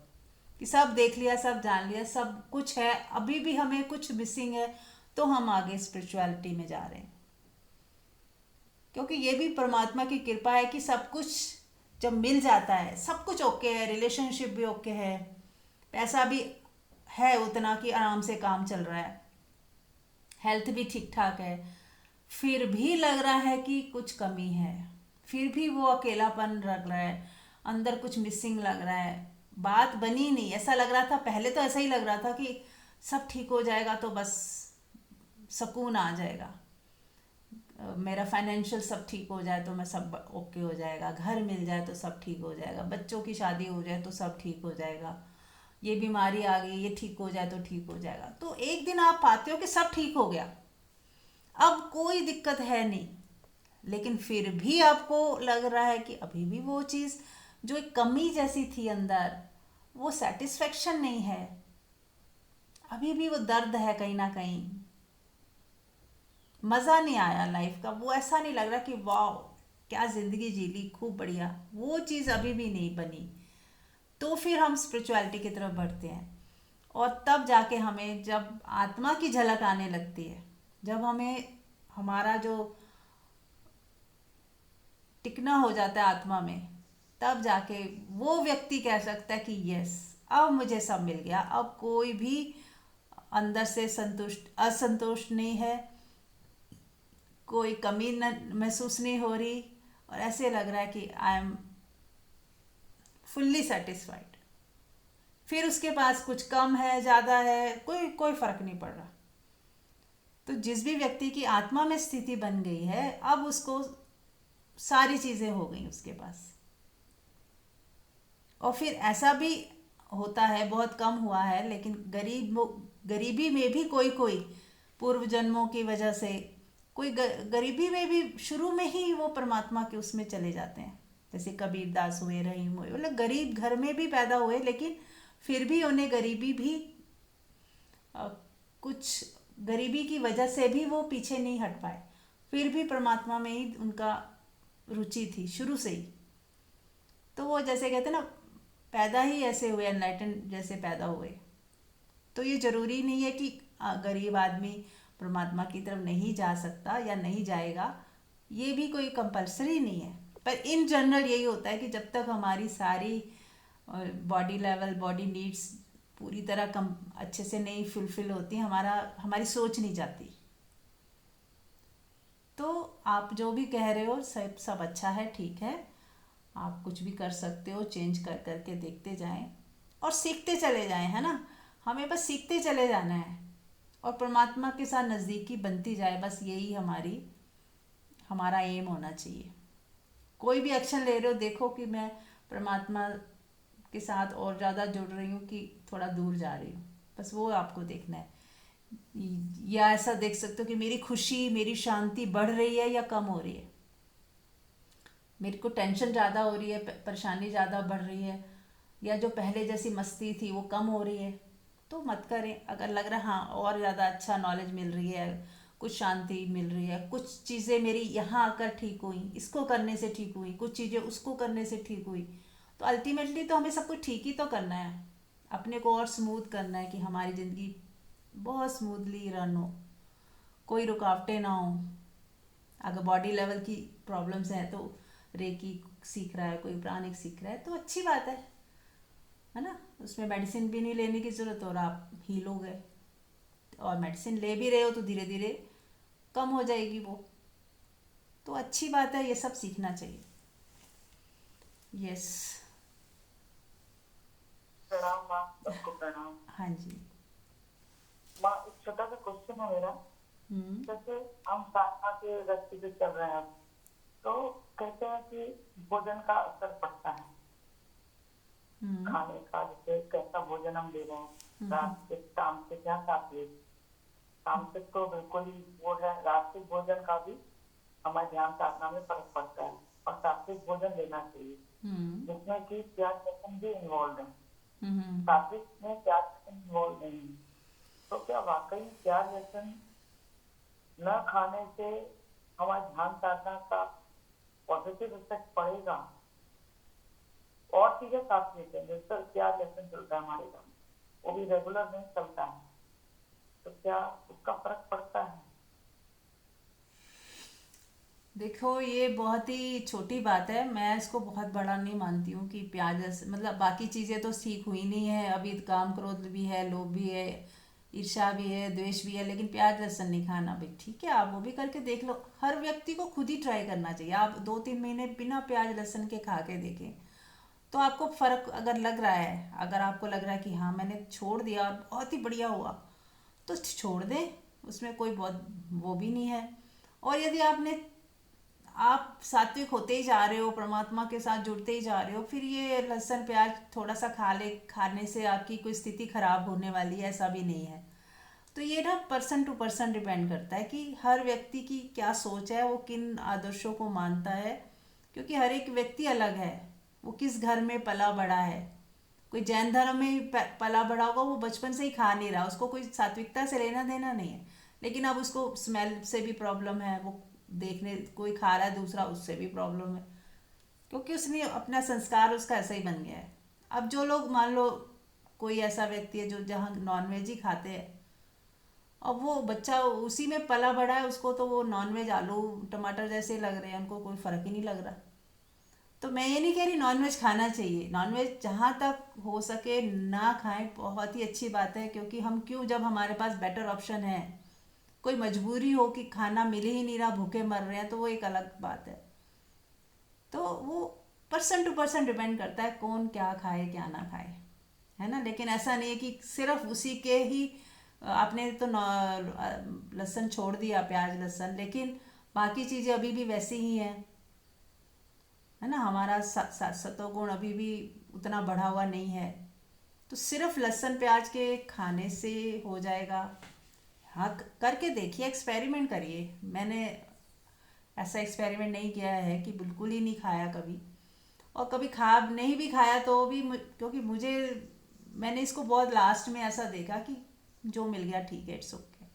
कि सब देख लिया, सब जान लिया, सब कुछ है, अभी भी हमें कुछ मिसिंग है, तो हम आगे स्पिरिचुअलिटी में जा रहे हैं। क्योंकि ये भी परमात्मा की कृपा है कि सब कुछ जब मिल जाता है, सब कुछ ओके है, रिलेशनशिप भी ओके है, पैसा भी है उतना कि आराम से काम चल रहा है, हेल्थ भी ठीक ठाक है, फिर भी लग रहा है कि कुछ कमी है, फिर भी वो अकेलापन लग रहा है, अंदर कुछ मिसिंग लग रहा है, बात बनी नहीं। ऐसा लग रहा था, पहले तो ऐसा ही लग रहा था कि सब ठीक हो जाएगा तो बस सुकून आ जाएगा, मेरा फाइनेंशियल सब ठीक हो जाए तो मैं सब ओके हो जाएगा, घर मिल जाए तो सब ठीक हो जाएगा, बच्चों की शादी हो जाए तो सब ठीक हो जाएगा, ये बीमारी आ गई ये ठीक हो जाए तो ठीक हो जाएगा। तो एक दिन आप पाते हो कि सब ठीक हो गया, अब कोई दिक्कत है नहीं, लेकिन फिर भी आपको लग रहा है कि अभी भी वो चीज़ जो एक कमी जैसी थी अंदर, वो सेटिस्फेक्शन नहीं है, अभी भी वो दर्द है कहीं ना कहीं, मज़ा नहीं आया लाइफ का, वो ऐसा नहीं लग रहा कि वाह क्या ज़िंदगी जी ली खूब बढ़िया, वो चीज़ अभी भी नहीं बनी। तो फिर हम स्पिरिचुअलिटी की तरफ बढ़ते हैं, और तब जाके हमें जब आत्मा की झलक आने लगती है, जब हमें हमारा जो टिकना हो जाता है आत्मा में, तब जाके वो व्यक्ति कह सकता है कि यस अब मुझे सब मिल गया, अब कोई भी अंदर से संतुष्ट असंतुष्ट नहीं है, कोई कमी न महसूस नहीं हो रही, और ऐसे लग रहा है कि आई एम फुल्ली सेटिस्फाइड। फिर उसके पास कुछ कम है ज़्यादा है, कोई कोई फर्क नहीं पड़ रहा। तो जिस भी व्यक्ति की आत्मा में स्थिति बन गई है, अब उसको सारी चीज़ें हो गई उसके पास। और फिर ऐसा भी होता है, बहुत कम हुआ है, लेकिन गरीबी में भी कोई कोई पूर्व जन्मों की वजह से कोई गरीबी में भी शुरू में ही वो परमात्मा के उसमें चले जाते हैं, जैसे कबीर दास हुए, रहीम हुए, मतलब गरीब घर में भी पैदा हुए, लेकिन फिर भी उन्हें गरीबी भी अ, कुछ गरीबी की वजह से भी वो पीछे नहीं हट पाए, फिर भी परमात्मा में ही उनका रुचि थी शुरू से ही। तो वो जैसे कहते हैं ना, पैदा ही ऐसे हुए, एनलाइटन जैसे पैदा हुए। तो ये ज़रूरी नहीं है कि गरीब आदमी परमात्मा की तरफ नहीं जा सकता या नहीं जाएगा, ये भी कोई कंपलसरी नहीं है। पर इन जनरल यही होता है कि जब तक हमारी सारी बॉडी लेवल बॉडी नीड्स पूरी तरह कम अच्छे से नहीं फुलफिल होती, हमारी सोच नहीं जाती। तो आप जो भी कह रहे हो सब सब अच्छा है, ठीक है, आप कुछ भी कर सकते हो, चेंज कर करके देखते जाएं और सीखते चले जाएं, है ना। हमें बस सीखते चले जाना है और परमात्मा के साथ नज़दीकी बनती जाए, बस यही हमारा एम होना चाहिए। कोई भी एक्शन ले रहे हो, देखो कि मैं परमात्मा के साथ और ज़्यादा जुड़ रही हूँ कि थोड़ा दूर जा रही हूँ, बस वो आपको देखना है। या ऐसा देख सकते हो कि मेरी खुशी मेरी शांति बढ़ रही है या कम हो रही है, मेरे को टेंशन ज़्यादा हो रही है, परेशानी ज़्यादा बढ़ रही है, या जो पहले जैसी मस्ती थी वो कम हो रही है, तो मत करें। अगर लग रहा हाँ और ज़्यादा अच्छा नॉलेज मिल रही है, कुछ शांति मिल रही है, कुछ चीज़ें मेरी यहाँ आकर ठीक हुई, इसको करने से ठीक हुई, कुछ चीज़ें उसको करने से ठीक हुई, तो अल्टीमेटली तो हमें सब कुछ ठीक ही तो करना है, अपने को और स्मूथ करना है कि हमारी ज़िंदगी बहुत स्मूथली रन हो, कोई रुकावटें ना हो। अगर बॉडी लेवल की प्रॉब्लम्स हैं तो रेकी सीख रहा है, कोई प्राणिक सीख रहा है, तो अच्छी बात है ना। उसमें मेडिसिन भी नहीं लेने की ज़रूरत, और आप हील हो गए। और मेडिसिन ले भी रहे हो तो धीरे धीरे कम हो जाएगी वो, तो अच्छी बात है, ये सब सीखना चाहिए। यस। प्रणाम माँ, सबको प्रणाम। हाँ जी। माँ, एक छोटा सा क्वेश्चन है मेरा। हम्म। जैसे हम साधना के रास्ते पे चल रहे हैं अब, तो कहते हैं कि भोजन का असर पड़ता है, हम्म। खाने का, जैसे कैसा भोजन हम ले रहे हैं, रात से शाम से क्या खाते हैं। शाम से तो बिल्कुल ही वो है, रात्रिक भोजन का भी हमारे ध्यान साधना में फर्क पड़ता है, और सात्विक भोजन लेना चाहिए हम्म। जिसमें कि प्याज लहसुन भी इन्वॉल्व है। हम्म। सात्विक में प्याज लहसुन इन्वॉल्व नहीं है, तो क्या वाकई प्याज लहसुन न खाने से हमारे ध्यान साधना का पॉजिटिव इफेक्ट पड़ेगा? और चीजें सात्विक है, जैसे प्याज लहसुन चलता है हमारे घर में, वो भी रेगुलर नहीं चलता है, तो क्या उसका फर्क पड़ता है? देखो, ये बहुत ही छोटी बात है, मैं इसको बहुत बड़ा नहीं मानती हूँ कि प्याज मतलब बाकी चीज़ें तो सीख हुई नहीं है, अभी काम क्रोध भी है, लोभ भी है, ईर्ष्या भी है, द्वेष भी है, लेकिन प्याज लहसुन नहीं खाना भाई, ठीक है, आप वो भी करके देख लो। हर व्यक्ति को खुद ही ट्राई करना चाहिए। आप 2-3 महीने बिना प्याज लहसुन के खा के देखें, तो आपको फ़र्क अगर लग रहा है, अगर आपको लग रहा है कि हाँ मैंने छोड़ दिया और बहुत ही बढ़िया हुआ, तो छोड़ दें, उसमें कोई बहुत वो भी नहीं है। और यदि आप सात्विक होते ही जा रहे हो, परमात्मा के साथ जुड़ते ही जा रहे हो, फिर ये लहसुन प्याज थोड़ा सा खाने से आपकी कोई स्थिति खराब होने वाली है, ऐसा भी नहीं है। तो ये ना पर्सन टू पर्सन डिपेंड करता है कि हर व्यक्ति की क्या सोच है, वो किन आदर्शों को मानता है, क्योंकि हर एक व्यक्ति अलग है, वो किस घर में पला बड़ा है। कोई जैन धर्म में पला बड़ा होगा, वो बचपन से ही खा नहीं रहा, उसको कोई सात्विकता से लेना देना नहीं है, लेकिन अब उसको स्मेल से भी प्रॉब्लम है, वो देखने कोई खा रहा है दूसरा, उससे भी प्रॉब्लम है, क्योंकि उसने अपना संस्कार उसका ऐसा ही बन गया है। अब जो लोग, मान लो कोई ऐसा व्यक्ति है जो जहाँ नॉनवेज ही खाते हैं, अब वो बच्चा उसी में पला बड़ा है, उसको तो वो नॉनवेज आलू टमाटर जैसे लग रहे हैं, उनको कोई फ़र्क ही नहीं लग रहा। तो मैं ये नहीं कह रही नॉनवेज खाना चाहिए, नॉनवेज जहाँ तक हो सके ना खाएं, बहुत ही अच्छी बात है, क्योंकि हम क्यों, जब हमारे पास बेटर ऑप्शन है, कोई मजबूरी हो कि खाना मिल ही नहीं रहा, भूखे मर रहे हैं, तो वो एक अलग बात है। तो वो पर्सन टू पर्सन डिपेंड करता है कौन क्या खाए क्या ना खाए, है ना। लेकिन ऐसा नहीं है कि सिर्फ उसी के ही आपने तो लहसुन छोड़ दिया, प्याज लहसुन, लेकिन बाकी चीज़ें अभी भी वैसी ही हैं, है ना। हमारा सतोगुण अभी भी उतना बढ़ा हुआ नहीं है, तो सिर्फ लहसुन प्याज के खाने से हो जाएगा? हाँ, करके देखिए, एक्सपेरिमेंट करिए। मैंने ऐसा एक्सपेरिमेंट नहीं किया है कि बिल्कुल ही नहीं खाया कभी, और कभी खा नहीं भी खाया तो भी क्योंकि मैंने इसको बहुत लास्ट में ऐसा देखा कि जो मिल गया ठीक है, इट्स ओके,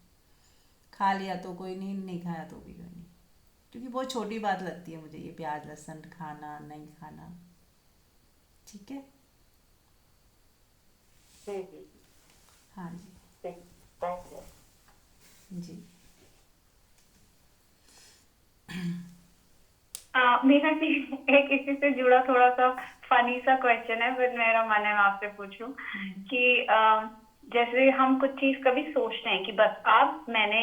खा लिया तो कोई नहीं, नहीं खाया तो भी कोई नहीं, क्योंकि बहुत छोटी बात लगती है मुझे ये प्याज लहसुन खाना नहीं खाना। ठीक है। जी जी हाँ जी। ठीक, थैंक यू। जी। मेरा भी एक इसी से जुड़ा थोड़ा सा फनी सा क्वेश्चन है, बट मेरा मन है मैं आपसे पूछूं कि जैसे हम कुछ चीज कभी सोचते हैं कि बस अब मैंने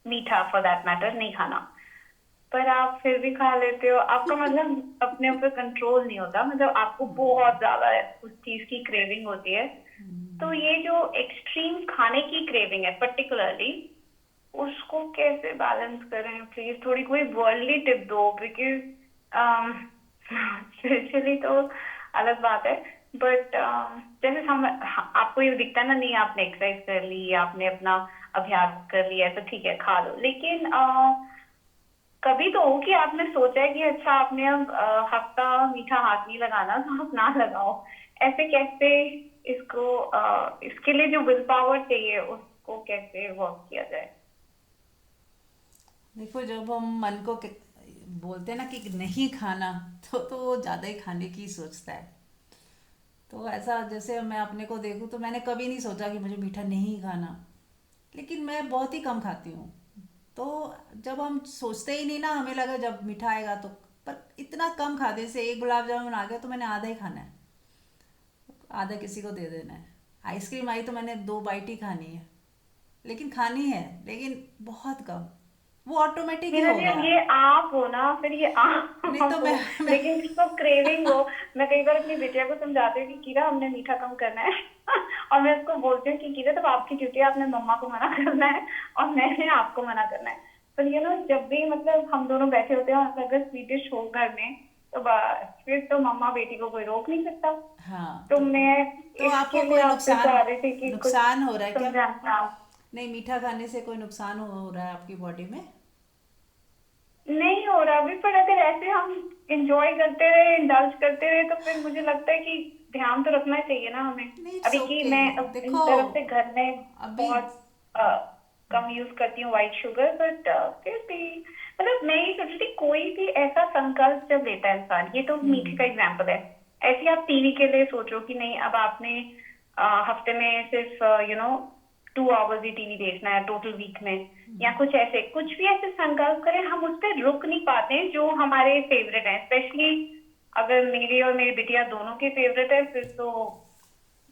मीठा फॉर दैट मैटर नहीं खाना, पर आप फिर भी खा लेते हो, आपका मतलब अपने ऊपर कंट्रोल नहीं होता, मतलब आपको बहुत ज्यादा उस चीज की क्रेविंग होती है। तो ये जो एक्सट्रीम खाने की क्रेविंग है पर्टिकुलरली, उसको कैसे बैलेंस करें? प्लीज थोड़ी कोई वर्ल्डली टिप दो, बिकॉज स्पिरिचुअली तो अलग बात है, बट जैसे आपको ये दिखता है ना, नहीं आपने एक्सरसाइज कर ली, आपने अपना अभ्यास कर लिया है, तो ठीक है खा लो, लेकिन कभी तो हो कि आपने सोचा है कि अच्छा आपने अब हफ्ता मीठा हाथ नहीं लगाना, तो आप ना लगाओ। ऐसे कैसे इसको इसके लिए जो विल पावर चाहिए उसको कैसे वर्क किया जाए? देखो, जब हम मन को बोलते हैं ना कि नहीं खाना, तो वो ज़्यादा ही खाने की सोचता है। तो ऐसा, जैसे मैं अपने को देखूँ तो मैंने कभी नहीं सोचा कि मुझे मीठा नहीं खाना, लेकिन मैं बहुत ही कम खाती हूँ। तो जब हम सोचते ही नहीं ना, हमें लगा जब मीठा आएगा तो, पर इतना कम खाने से, एक गुलाब जामुन आ गया तो मैंने आधा ही खाना है, आधा किसी को दे देना है। आइसक्रीम आई तो मैंने 2 बाइट ही खानी है, लेकिन खानी है, लेकिन बहुत कम, वो ऑटोमेटिक ही मीना जी, होगा। अब ये आप हो ना, फिर ये आप नहीं तो हो, मैं लेकिन जिसको क्रेविंग हो, मैं कई बार अपनी बिटिया को समझाती हूँ कि कीरा हमने मीठा कम करना है और मैं उसको बोलती हूँ कि कीरा तब आपकी ड्यूटी है, आपने मम्मा को मना करना है और मैंने आपको मना करना है। पर ये ना, जब भी मतलब हम दोनों बैठे होते हैं और अगर स्वीट डिश हो घर में, तो बस फिर तो मम्मा बेटी को कोई रोक नहीं सकता। हाँ, तो मैं तो आपको इसके लिए कोई आपसे चाह रही थी कि कुछ नुकसान हो रहा है क्या? समझाना आप। नहीं, मीठा खाने से कोई नुकसान हो रहा है आपकी बॉडी में? नहीं हो रहा अभी, पर अगर ऐसे हम इंजॉय करते रहे, इंडल्ज करते रहे, तो फिर मुझे लगता है कि ध्यान तो रखना चाहिए ना हमें। नहीं, इट्स अभी की ओके। मैं अपनी देखो, तरफ से घर में अभी बहुत कम यूज करती हूँ व्हाइट शुगर, बट फिर भी मतलब मैं ये सोच रही थी, कोई भी ऐसा संकल्प जब लेता है इंसान, ये तो मीठे का एग्जाम्पल है, ऐसे आप टीवी के लिए सोचो कि नहीं अब आपने हफ्ते में सिर्फ 2 आवर्स ही टीवी देखना है टोटल वीक में, या कुछ ऐसे, कुछ भी ऐसे संकल्प करें, हम उस पर रुक नहीं पाते जो हमारे फेवरेट हैं, स्पेशली अगर मेरी और मेरी बिटिया दोनों के फेवरेट है, फिर तो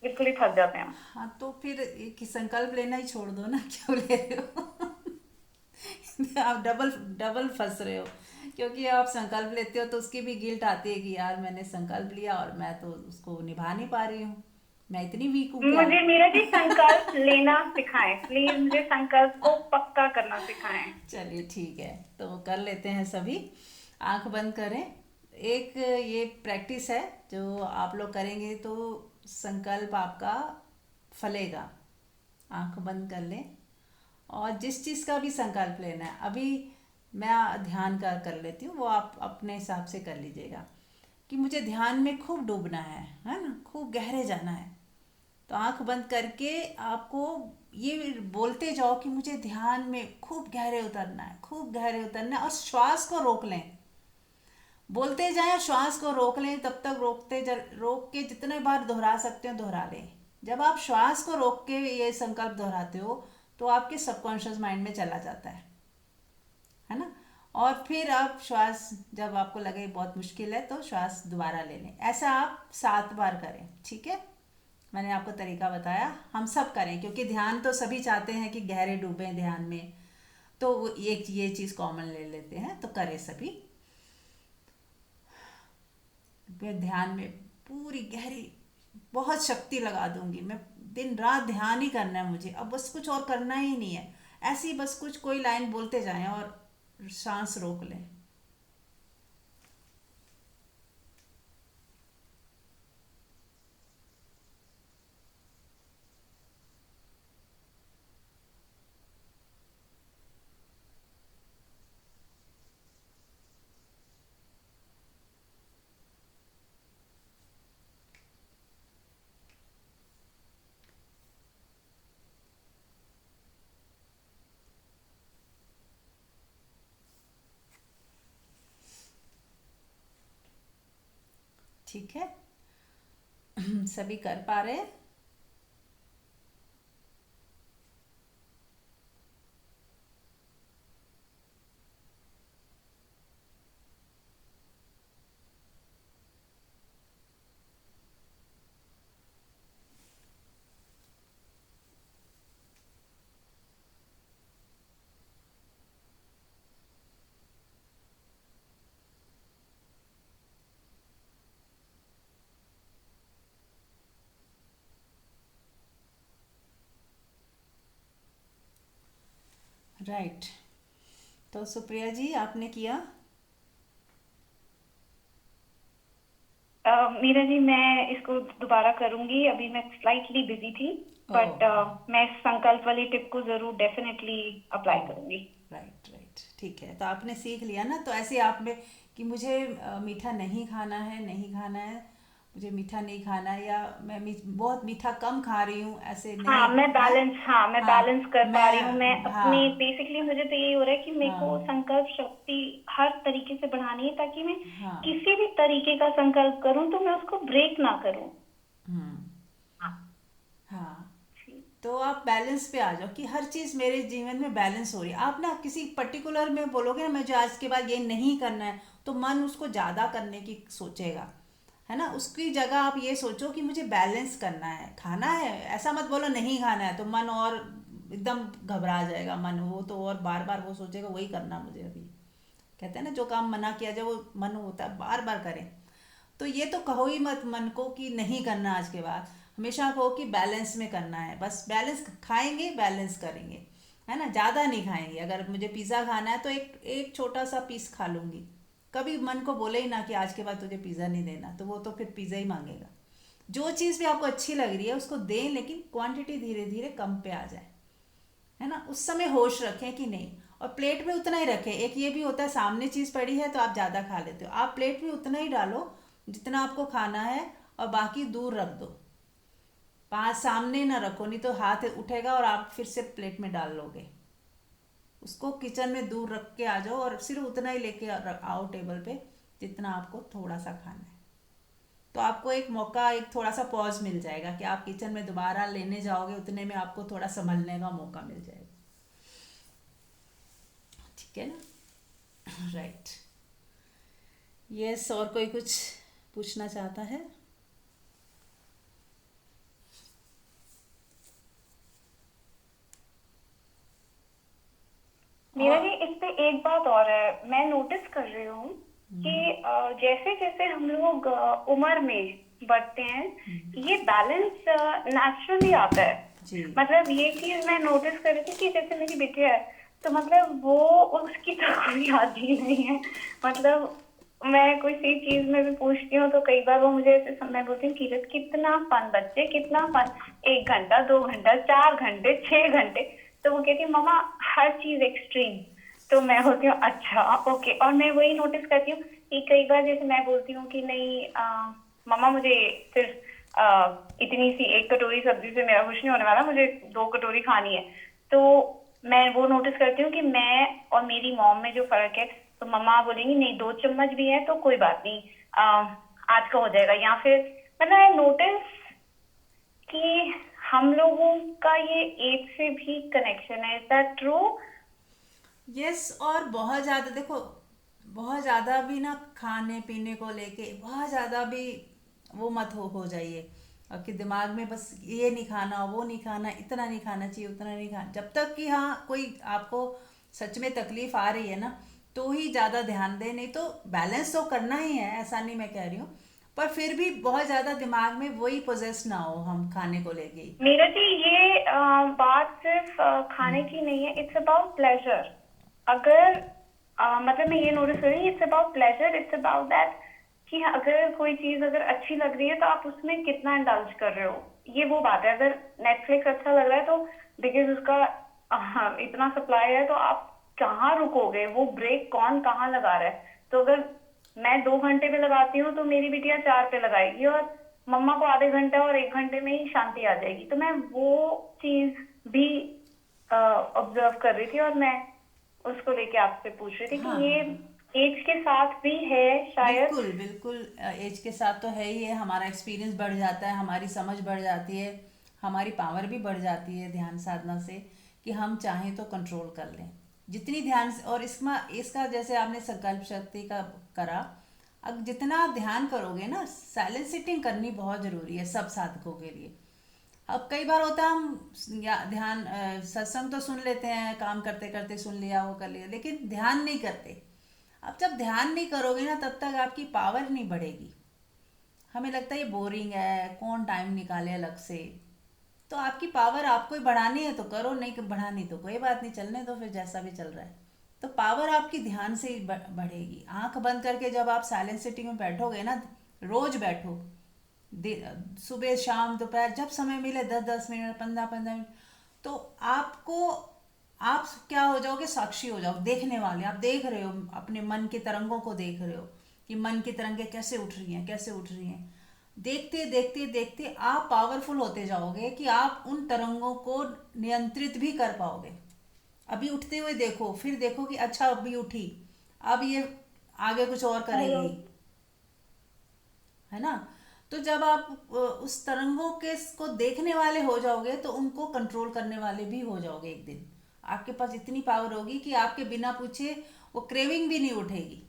बिल्कुल ही थक जाते हैं हम। हाँ, तो फिर एक ही संकल्प लेना ही छोड़ दो ना, क्यों ले रहे हो? आप डबल डबल फंस रहे हो, क्योंकि आप संकल्प लेते हो तो उसकी भी गिल्ट आती है कि यार मैंने संकल्प लिया और मैं तो उसको निभा नहीं पा रही हूँ, मैं इतनी वीक हूँ क्या? मुझे मीरा जी संकल्प लेना सिखाएं प्लीज, मुझे संकल्प को पक्का करना सिखाएं। चलिए ठीक है, तो कर लेते हैं सभी। आंख बंद करें। एक ये प्रैक्टिस है जो आप लोग करेंगे तो संकल्प आपका फलेगा। आंख बंद कर लें और जिस चीज़ का भी संकल्प लेना है, अभी मैं ध्यान का कर लेती हूँ, वो आप अपने हिसाब से कर लीजिएगा कि मुझे ध्यान में खूब डूबना है ना, खूब गहरे जाना है। तो आंख बंद करके आपको ये बोलते जाओ कि मुझे ध्यान में खूब गहरे उतरना है, खूब गहरे उतरना है, और श्वास को रोक लें। बोलते जाएं और श्वास को रोक लें, तब तक रोक के जितने बार दोहरा सकते हो दोहरा लें। जब आप श्वास को रोक के ये संकल्प दोहराते हो तो आपके सबकॉन्शियस माइंड में चला जाता है ना। और फिर आप श्वास, जब आपको लगे बहुत मुश्किल है तो श्वास दोबारा ले लें। ऐसा आप 7 बार करें, ठीक है? मैंने आपको तरीका बताया, हम सब करें, क्योंकि ध्यान तो सभी चाहते हैं कि गहरे डूबें ध्यान में, तो एक ये चीज़ कॉमन ले लेते हैं, तो करें सभी। मैं ध्यान में पूरी गहरी बहुत शक्ति लगा दूंगी, मैं दिन रात ध्यान ही करना है मुझे, अब बस कुछ और करना ही नहीं है। ऐसे ही बस कुछ कोई लाइन बोलते जाएं और सांस रोक लें। ठीक है? सभी कर पा रहे हैं? राइट। तो सुप्रिया जी, आपने किया? मीरा जी मैं इसको दोबारा करूंगी, अभी मैं स्लाइटली बिजी थी, ओ। बट मैं इस संकल्प वाली टिप को जरूर डेफिनेटली ओ, अप्लाई करूंगी। राइट राइट, ठीक है। तो आपने सीख लिया ना, तो ऐसे आप में कि मुझे मीठा नहीं खाना है, नहीं खाना है, मुझे मीठा नहीं खाना है, या मैं बहुत मीठा कम खा रही हूँ, ऐसे नहीं है। हाँ मैं हाँ, बैलेंस कर पा रही हूँ, मैं मैं, अपने हाँ बेसिकली मुझे तो यही हो रहा है कि मेरे को हाँ संकल्प शक्ति हर तरीके से बढ़ानी है, ताकि मैं हाँ। किसी भी तरीके का संकल्प करूँ तो मैं उसको ब्रेक ना करूँ। हम्म। हाँ हाँ, जी। तो आप बैलेंस पे आ जाओ कि हर चीज़ मेरे जीवन में बैलेंस हो रही है। आप ना किसी पर्टिकुलर में बोलोगे ना मुझे आज के बाद ये नहीं करना है, तो मन उसको ज़्यादा करने की सोचेगा, है ना। उसकी जगह आप ये सोचो कि मुझे बैलेंस करना है, खाना है, ऐसा मत बोलो नहीं खाना है, तो मन और एकदम घबरा जाएगा मन, वो तो और बार बार वो सोचेगा वही करना मुझे अभी। कहते हैं ना, जो काम मना किया जाए वो मन होता है बार बार करें। तो ये तो कहो ही मत मन को कि नहीं करना आज के बाद, हमेशा कहो कि बैलेंस में करना है, बस बैलेंस खाएंगे, बैलेंस करेंगे, है ना। ज़्यादा नहीं खाएंगे। अगर मुझे पिज़्ज़ा खाना है तो एक एक छोटा सा पीस खा लूँगी। कभी मन को बोले ही ना कि आज के बाद तुझे पिज़्ज़ा नहीं देना, तो वो तो फिर पिज़्ज़ा ही मांगेगा। जो चीज़ भी आपको अच्छी लग रही है उसको दें, लेकिन क्वांटिटी धीरे धीरे कम पे आ जाए, है ना। उस समय होश रखें कि नहीं, और प्लेट में उतना ही रखें। एक ये भी होता है, सामने चीज़ पड़ी है तो आप ज़्यादा खा लेते हो, आप प्लेट में उतना ही डालो जितना आपको खाना है, और बाकी दूर रख दो। पास सामने ना रखो, नहीं तो हाथ उठेगा और आप फिर से प्लेट में डाल लोगे। उसको किचन में दूर रख के आ जाओ और सिर्फ उतना ही लेके आओ टेबल पे जितना आपको थोड़ा सा खाना है। तो आपको एक मौका, एक थोड़ा सा पॉज मिल जाएगा कि आप किचन में दोबारा लेने जाओगे, उतने में आपको थोड़ा संभलने का मौका मिल जाएगा। ठीक है ना? राइट। यस, और कोई कुछ पूछना चाहता है? मेरा और भी इस पे एक बात और है, मैं नोटिस कर रही हूँ कि जैसे जैसे हम लोग उम्र में बढ़ते हैं, ये बैलेंस नेचुरली आता है। जी मतलब ये चीज मैं नोटिस कर रही थी कि जैसे मेरी बिटिया है, तो मतलब वो, उसकी तो कोई याद ही नहीं है। मतलब मैं कोई सी चीज में भी पूछती हूँ तो कई बार वो मुझे ऐसे मैं बोलती हूँ, कीरत कितना फन बच्चे, कितना फन, 1 घंटा, 2 घंटा, 4 घंटे, 6 घंटे। तो वो कहती है मम्मा हर चीज एक्सट्रीम। तो मैं बोलती हूँ अच्छा ओके। और मैं वही नोटिस करती हूँ कि कई बार जैसे मैं बोलती हूँ कि नहीं मम्मा मुझे सिर्फ इतनी सी एक कटोरी सब्जी से मेरा कुछ नहीं होने वाला, मुझे 2 कटोरी खानी है। तो मैं वो नोटिस करती हूँ कि मैं और मेरी मॉम में जो फर्क है। तो मम्मा बोलेंगी नहीं 2 चम्मच भी है तो कोई बात नहीं, आज का हो जाएगा। या फिर मतलब आई नोटिस कि हम लोगों का ये एज से भी कनेक्शन है। Is that true? यस। और बहुत ज़्यादा देखो, बहुत ज़्यादा भी ना खाने पीने को लेके बहुत ज़्यादा भी वो मत हो जाइए। आपके दिमाग में बस ये नहीं खाना, वो नहीं खाना, इतना नहीं खाना चाहिए, उतना नहीं खाना। जब तक कि हाँ कोई आपको सच में तकलीफ आ रही है ना, तो ही ज़्यादा ध्यान दें। नहीं तो बैलेंस तो करना ही है, ऐसा नहीं मैं कह रही हूँ, पर फिर भी बहुत ज़्यादा दिमाग में वही पोजेस ना हो हम खाने को लेके ही। मेरा जी ये बात सिर्फ खाने की नहीं है, इट्स अबाउट प्लेजर। अगर मतलब मैं ये नोटिस कर रही हूँ, it's about pleasure, it's about that कि अगर कोई चीज अगर अच्छी लग रही है तो आप उसमें कितना इंडल्ज कर रहे हो, ये वो बात है। अगर नेटफ्लिक्स अच्छा लग रहा है तो बिकॉज उसका इतना सप्लाई है, तो आप कहाँ रुकोगे, वो ब्रेक कौन कहाँ लगा रहा है। तो अगर मैं 2 घंटे पे लगाती हूँ तो मेरी बिटिया 4 पे लगाएगी, और मम्मा को आधे घंटे और 1 घंटे में ही शांति आ जाएगी। तो मैं वो चीज भी ऑब्जर्व कर रही थी, और मैं उसको लेके आपसे पूछ रही थी कि हाँ ये हाँ, एज के साथ भी है शायद। बिल्कुल बिल्कुल। एज के साथ तो है ही है, हमारा एक्सपीरियंस बढ़ जाता है, हमारी समझ बढ़ जाती है, हमारी पावर भी बढ़ जाती है ध्यान साधना से, कि हम चाहें तो कंट्रोल कर लें जितनी ध्यान से। और इसका इसका जैसे आपने संकल्प शक्ति का करा, अब जितना आप ध्यान करोगे ना, साइलेंट सिटिंग करनी बहुत ज़रूरी है सब साधकों के लिए। अब कई बार होता है हम ध्यान सत्संग तो सुन लेते हैं, काम करते करते सुन लिया, वो कर लिया, लेकिन ध्यान नहीं करते। अब जब ध्यान नहीं करोगे ना, तब तक आपकी पावर नहीं बढ़ेगी। हमें लगता है ये बोरिंग है, कौन टाइम निकाले अलग से। तो आपकी पावर आपको ही बढ़ानी है तो करो, नहीं बढ़ानी तो कोई बात नहीं, चलने दो फिर जैसा भी चल रहा है। तो पावर आपकी ध्यान से ही बढ़ेगी। आंख बंद करके जब आप साइलेंट सिटिंग में बैठोगे ना, रोज बैठो, सुबह शाम दोपहर जब समय मिले, 10-10 मिनट, 15-15 मिनट, तो आपको, आप क्या हो जाओगे, साक्षी हो जाओ, देखने वाले। आप देख रहे हो, अपने मन के तरंगों को देख रहे हो कि मन की तरंगे कैसे उठ रही हैं, कैसे उठ रही हैं। देखते देखते देखते आप पावरफुल होते जाओगे कि आप उन तरंगों को नियंत्रित भी कर पाओगे। अभी उठते हुए देखो, फिर देखो कि अच्छा अभी उठी, अब ये आगे कुछ और हेलो। करेगी, है ना। तो जब आप उस तरंगों के को देखने वाले हो जाओगे, तो उनको कंट्रोल करने वाले भी हो जाओगे एक दिन। आपके पास इतनी पावर होगी कि आपके बिना पूछे वो क्रेविंग भी नहीं उठेगी।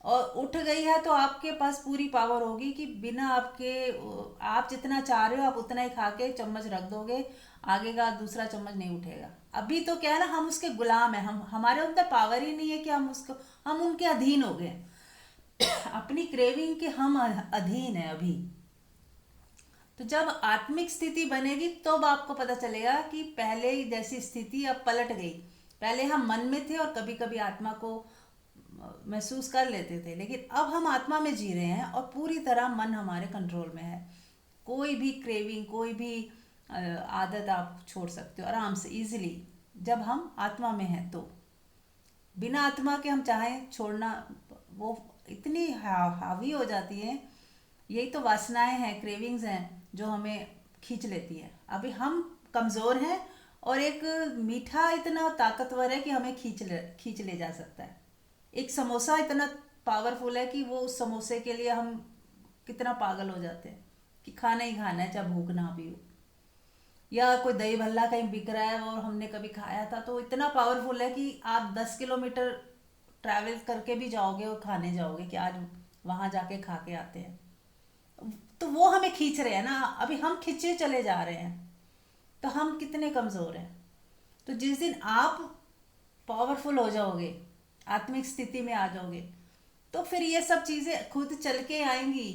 और उठ गई है तो आपके पास पूरी पावर होगी कि बिना आपके, आप जितना चाह रहे हो आप उतना ही खा के चम्मच रख दोगे, आगे का दूसरा चम्मच नहीं उठेगा। अभी तो क्या है ना, हम उसके गुलाम हैं, हम, हमारे अंदर पावर ही नहीं है कि हम उसको, हम उनके अधीन हो गए। अपनी क्रेविंग के हम अधीन है अभी। तो जब आत्मिक स्थिति बनेगी तब आपको पता चलेगा कि पहले जैसी स्थिति अब पलट गई। पहले हम मन में थे और कभी कभी आत्मा को महसूस कर लेते थे, लेकिन अब हम आत्मा में जी रहे हैं और पूरी तरह मन हमारे कंट्रोल में है। कोई भी क्रेविंग, कोई भी आदत आप छोड़ सकते हो आराम से, इजीली, जब हम आत्मा में हैं। तो बिना आत्मा के हम चाहें छोड़ना, वो इतनी हावी हो जाती है। यही तो वासनाएं हैं, क्रेविंग्स हैं, जो हमें खींच लेती है। अभी हम कमज़ोर हैं, और एक मीठा इतना ताकतवर है कि हमें खींच ले जा सकता है। एक समोसा इतना पावरफुल है कि वो उस समोसे के लिए हम कितना पागल हो जाते हैं कि खाना ही खाना है, चाहे भूख ना भी हो। या कोई दही भल्ला कहीं बिक रहा है और हमने कभी खाया था, तो इतना पावरफुल है कि आप 10 किलोमीटर ट्रैवल करके भी जाओगे और खाने जाओगे कि आज वहाँ जाके खा के आते हैं। तो वो हमें खींच रहे हैं ना, अभी हम खींचे चले जा रहे हैं। तो हम कितने कमज़ोर हैं। तो जिस दिन आप पावरफुल हो जाओगे, आत्मिक स्थिति में आ जाओगे, तो फिर ये सब चीज़ें खुद चल के आएंगी।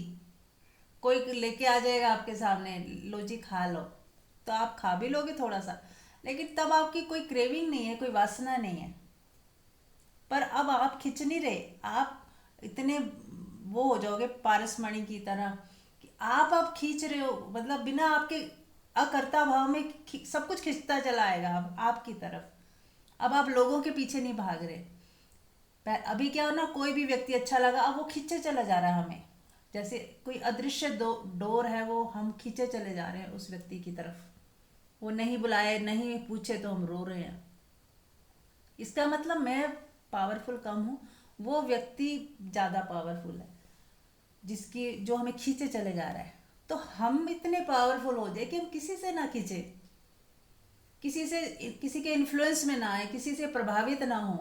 कोई लेके आ जाएगा आपके सामने, लो जी खा लो, तो आप खा भी लोगे थोड़ा सा, लेकिन तब आपकी कोई क्रेविंग नहीं है, कोई वासना नहीं है। पर अब आप खिंच नहीं रहे, आप इतने वो हो जाओगे पारसमणि की तरह कि आप अब खींच रहे हो, मतलब बिना आपके अकर्ता भाव में सब कुछ खिंचता चला आएगा अब आपकी तरफ। अब आप लोगों के पीछे नहीं भाग रहे। अभी क्या हो ना, कोई भी व्यक्ति अच्छा लगा, अब वो खींचे चला जा रहा है हमें, जैसे कोई अदृश्य डोर है, वो हम खींचे चले जा रहे हैं उस व्यक्ति की तरफ। वो नहीं बुलाए, नहीं पूछे तो हम रो रहे हैं। इसका मतलब मैं पावरफुल कम हूँ, वो व्यक्ति ज़्यादा पावरफुल है, जिसकी जो हमें खींचे चले जा रहा है। तो हम इतने पावरफुल हो जाए कि हम किसी से ना खींचे, किसी के इन्फ्लुएंस में ना आए, किसी से प्रभावित ना हो।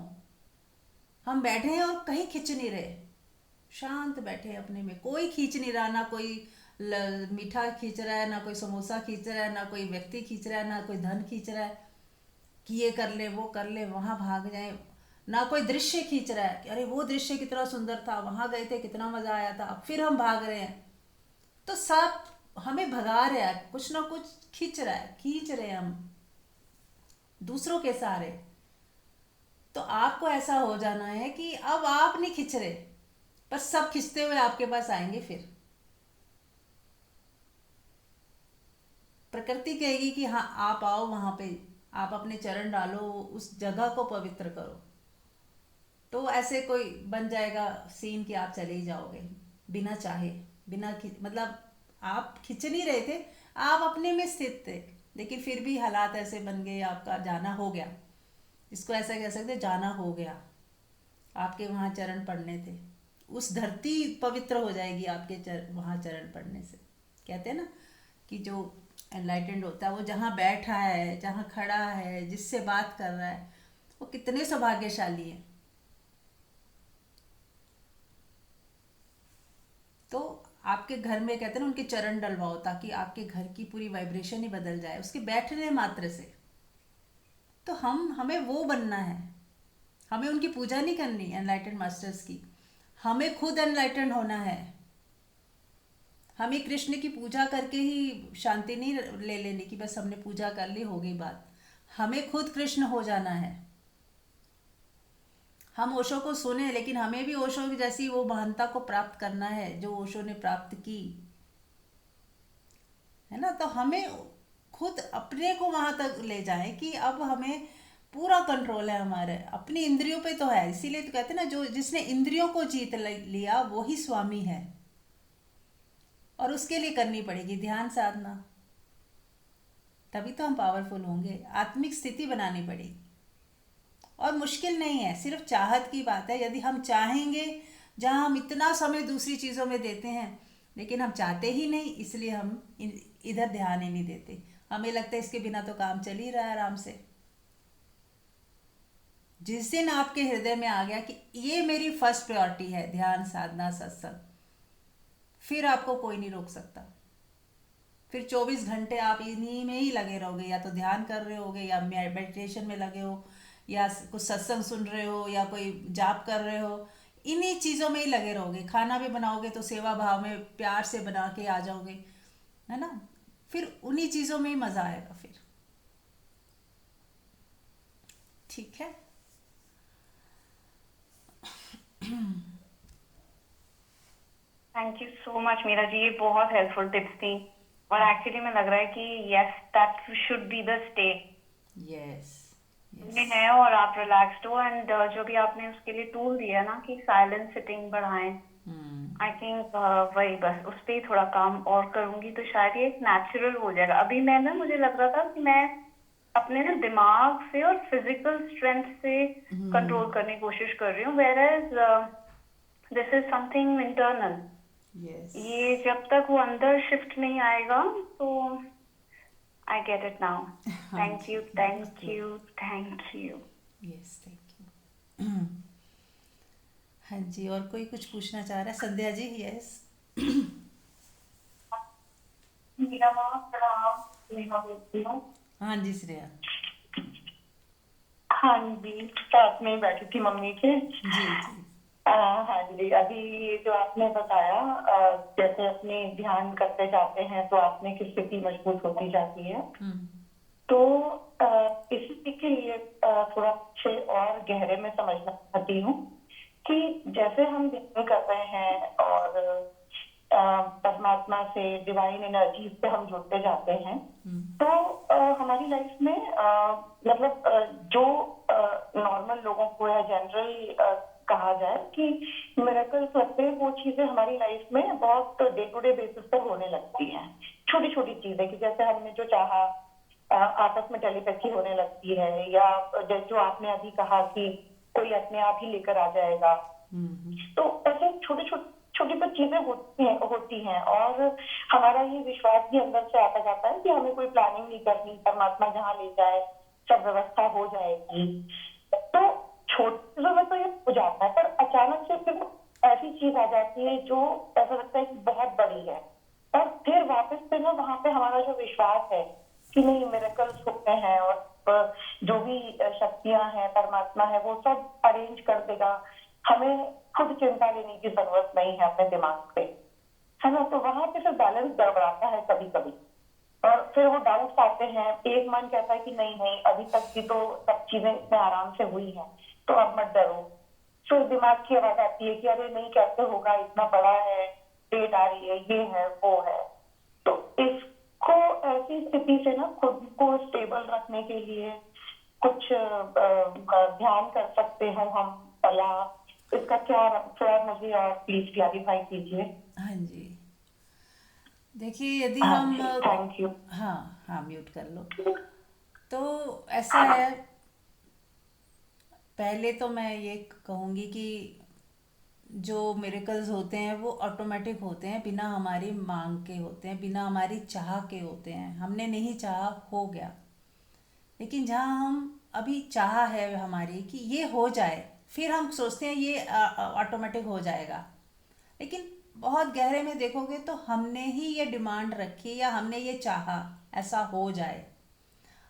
हम बैठे हैं और कहीं खींच नहीं रहे, शांत बैठे हैं अपने में, कोई खींच नहीं रहा, ना कोई मीठा खींच रहा है, ना कोई समोसा खींच रहा है, ना कोई व्यक्ति खींच रहा है, ना कोई धन खींच रहा है कि ये कर ले वो कर ले वहाँ भाग जाए, ना कोई दृश्य खींच रहा है कि अरे वो दृश्य कितना सुंदर था, वहाँ गए थे कितना मज़ा आया था, अब फिर हम भाग रहे हैं। तो सब हमें भगा रहा है, कुछ ना कुछ खींच रहा है, खींच रहे हैं हम दूसरों के सहारे। तो आपको ऐसा हो जाना है कि अब आप नहीं खींच रहे, पर सब खींचते हुए आपके पास आएंगे। फिर प्रकृति कहेगी कि हाँ आप आओ, वहाँ पे आप अपने चरण डालो, उस जगह को पवित्र करो। तो ऐसे कोई बन जाएगा सीन कि आप चले ही जाओगे बिना चाहे, मतलब आप खींच नहीं रहे थे, आप अपने में स्थित थे, लेकिन फिर भी हालात ऐसे बन गए, आपका जाना हो गया। इसको ऐसा कह सकते, जाना हो गया, आपके वहाँ चरण पड़ने थे। उस धरती पवित्र हो जाएगी आपके वहाँ चरण पड़ने से। कहते हैं ना कि जो एनलाइटेंड होता है, वो जहाँ बैठा है, जहाँ खड़ा है, जिससे बात कर रहा है, वो कितने सौभाग्यशाली है। तो आपके घर में कहते हैं ना, उनके चरण डलवाओ, ताकि आपके घर की पूरी वाइब्रेशन ही बदल जाए उसके बैठने मात्र से। तो हमें वो बनना है, हमें उनकी पूजा नहीं करनी एनलाइटेंड मास्टर्स की, हमें खुद एनलाइटेंड होना है। हमें कृष्ण की पूजा करके ही शांति नहीं ले लेनी कि बस हमने पूजा कर ली हो गई बात, हमें खुद कृष्ण हो जाना है। हम ओशो को सुने, लेकिन हमें भी ओशो की जैसी वो महानता को प्राप्त करना है जो ओशो ने प्राप्त की है ना। तो हमें खुद अपने को वहां तक ले जाए कि अब हमें पूरा कंट्रोल है हमारे अपनी इंद्रियों पे। तो है, इसीलिए तो कहते हैं ना, जो जिसने इंद्रियों को जीत लिया वो ही स्वामी है। और उसके लिए करनी पड़ेगी ध्यान साधना, तभी तो हम पावरफुल होंगे। आत्मिक स्थिति बनानी पड़ेगी, और मुश्किल नहीं है, सिर्फ चाहत की बात है। यदि हम चाहेंगे, जहाँ हम इतना समय दूसरी चीज़ों में देते हैं, लेकिन हम चाहते ही नहीं, इसलिए हम इधर ध्यान ही नहीं देते। हमें लगता है इसके बिना तो काम चल ही रहा है आराम से। जिस दिन आपके हृदय में आ गया कि ये मेरी फर्स्ट प्रायोरिटी है, ध्यान साधना सत्संग, फिर आपको कोई नहीं रोक सकता। फिर 24 घंटे आप इन्हीं में ही लगे रहोगे, या तो ध्यान कर रहे होगे, या मेडिटेशन में लगे हो, या कुछ सत्संग सुन रहे हो, या कोई जाप कर रहे हो, इन्हीं चीज़ों में ही लगे रहोगे। खाना भी बनाओगे तो सेवा भाव में प्यार से बना के आ जाओगे, है ना। फिर उन्हीं चीज़ों में ही मज़ा आएगा फिर। ठीक है। Thank you so much Meera ji, ये बहुत हेल्पफुल टिप्स थी। और एक्चुअली में लग रहा है कि yes, that should be the stay. Yes ये है, और आप रिलैक्स्ड हो। एंड जो भी आपने उसके लिए टूल दिया ना कि साइलेंट सिटिंग बढ़ाएं, आई थिंक वही बस उस पर ही थोड़ा काम और करूंगी तो शायद ये नेचुरल हो जाएगा। अभी मैं ना, मुझे लग रहा था कि मैं अपने ना दिमाग से और फिजिकल स्ट्रेंथ से कंट्रोल करने की कोशिश कर रही हूँ, whereas this is something internal. Yes ये जब तक वो अंदर शिफ्ट नहीं आएगा तो I get it now. Thank you, thank you, thank you. Yes, thank you. हाँ जी, और कोई कुछ पूछना चाह रहा है? संध्या जी, यस। मेरा नाम प्रणाम, नेहा बोलती हूँ। हाँ जी श्रेया। हाँ जी, साथ में बैठी थी मम्मी के। जी जी। हाँ जी, अभी ये जो आपने बताया, जैसे अपने ध्यान करते जाते हैं तो आत्मा की स्थिति मजबूत होती जाती है। हम्म तो इसी के लिए थोड़ा अच्छे और गहरे में समझना चाहती हूँ कि जैसे हम ध्यान कर रहे हैं और परमात्मा से, डिवाइन एनर्जी से हम जुड़ते जाते हैं, हम्म तो हमारी लाइफ में मतलब जो नॉर्मल लोगों को या जनरल कहा जाए कि मिरेकल्स होते हैं, वो चीजें हमारी लाइफ में बहुत डे टू डे बेसिस पर होने लगती हैं। छोटी छोटी चीजें कि जैसे हमने जो चाहा आपस में टेलीपैथी होने लगती है, या जो आपने अभी कहा कि कोई अपने आप ही लेकर आ जाएगा। हम्म तो ऐसे छोटी छोटी छोटी तो चीजें होती हैं और हमारा ये विश्वास भी अंदर से आता जाता है कि हमें कोई प्लानिंग नहीं करनी, परमात्मा जहाँ ले जाए सब व्यवस्था हो जाएगी। तो छोटी चीजों में तो ये हो जाता है, पर अचानक से फिर ऐसी चीज आ जाती है जो ऐसा लगता है कि बहुत बड़ी है, और फिर वापस से ना वहां पे हमारा जो विश्वास है कि नहीं मिरेकल्स होते हैं और जो भी शक्तियां हैं, परमात्मा है, वो सब अरेंज कर देगा, हमें खुद चिंता लेने की जरूरत नहीं है अपने दिमाग पे, है ना। तो वहां पे फिर बैलेंस गड़बड़ाता है कभी कभी, और फिर वो डाउट्स आते हैं। एक मन कहता है कि नहीं नहीं, अभी तक भी तो सब चीजें इतने आराम से हुई हैं, तो अब मत डरो। फिर दिमाग की आवाज आती है कि अरे नहीं, कैसे होगा, इतना बड़ा है, डेट आ रही है, ये है वो है। तो इसको, ऐसी स्थिति से ना खुद को स्टेबल रखने के लिए कुछ ध्यान कर सकते हो हम, या इसका क्या, थोड़ा मुझे और प्लीज क्लैरिफाई कीजिए। हाँ जी। देखिए, यदि हाँ हम जी, थैंक यू। हाँ हाँ, म्यूट कर लो। तो ऐसा है, पहले तो मैं ये कहूँगी कि जो मिरेकल्स होते हैं वो ऑटोमेटिक होते हैं, बिना हमारी मांग के होते हैं, बिना हमारी चाह के होते हैं। हमने नहीं चाहा, हो गया। लेकिन जहाँ हम अभी चाह है हमारी कि ये हो जाए, फिर हम सोचते हैं ये ऑटोमेटिक हो जाएगा। लेकिन बहुत गहरे में देखोगे तो हमने ही ये डिमांड रखी, या हमने ये चाहा ऐसा हो जाए।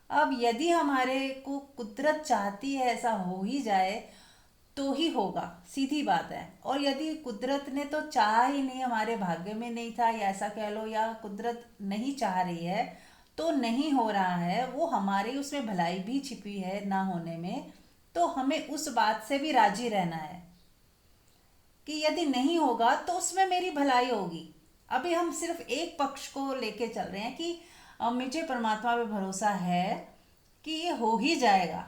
अब यदि हमारे को कुदरत चाहती है ऐसा हो ही जाए, तो ही होगा, सीधी बात है। और यदि कुदरत ने तो चाहा ही नहीं, हमारे भाग्य में नहीं था, या ऐसा कह लो, या कुदरत नहीं चाह रही है, तो नहीं हो रहा है, वो हमारी उसमें भलाई भी छिपी है ना होने में। तो हमें उस बात से भी राजी रहना है कि यदि नहीं होगा तो उसमें मेरी भलाई होगी। अभी हम सिर्फ एक पक्ष को लेके चल रहे हैं कि मुझे परमात्मा पे भरोसा है कि ये हो ही जाएगा,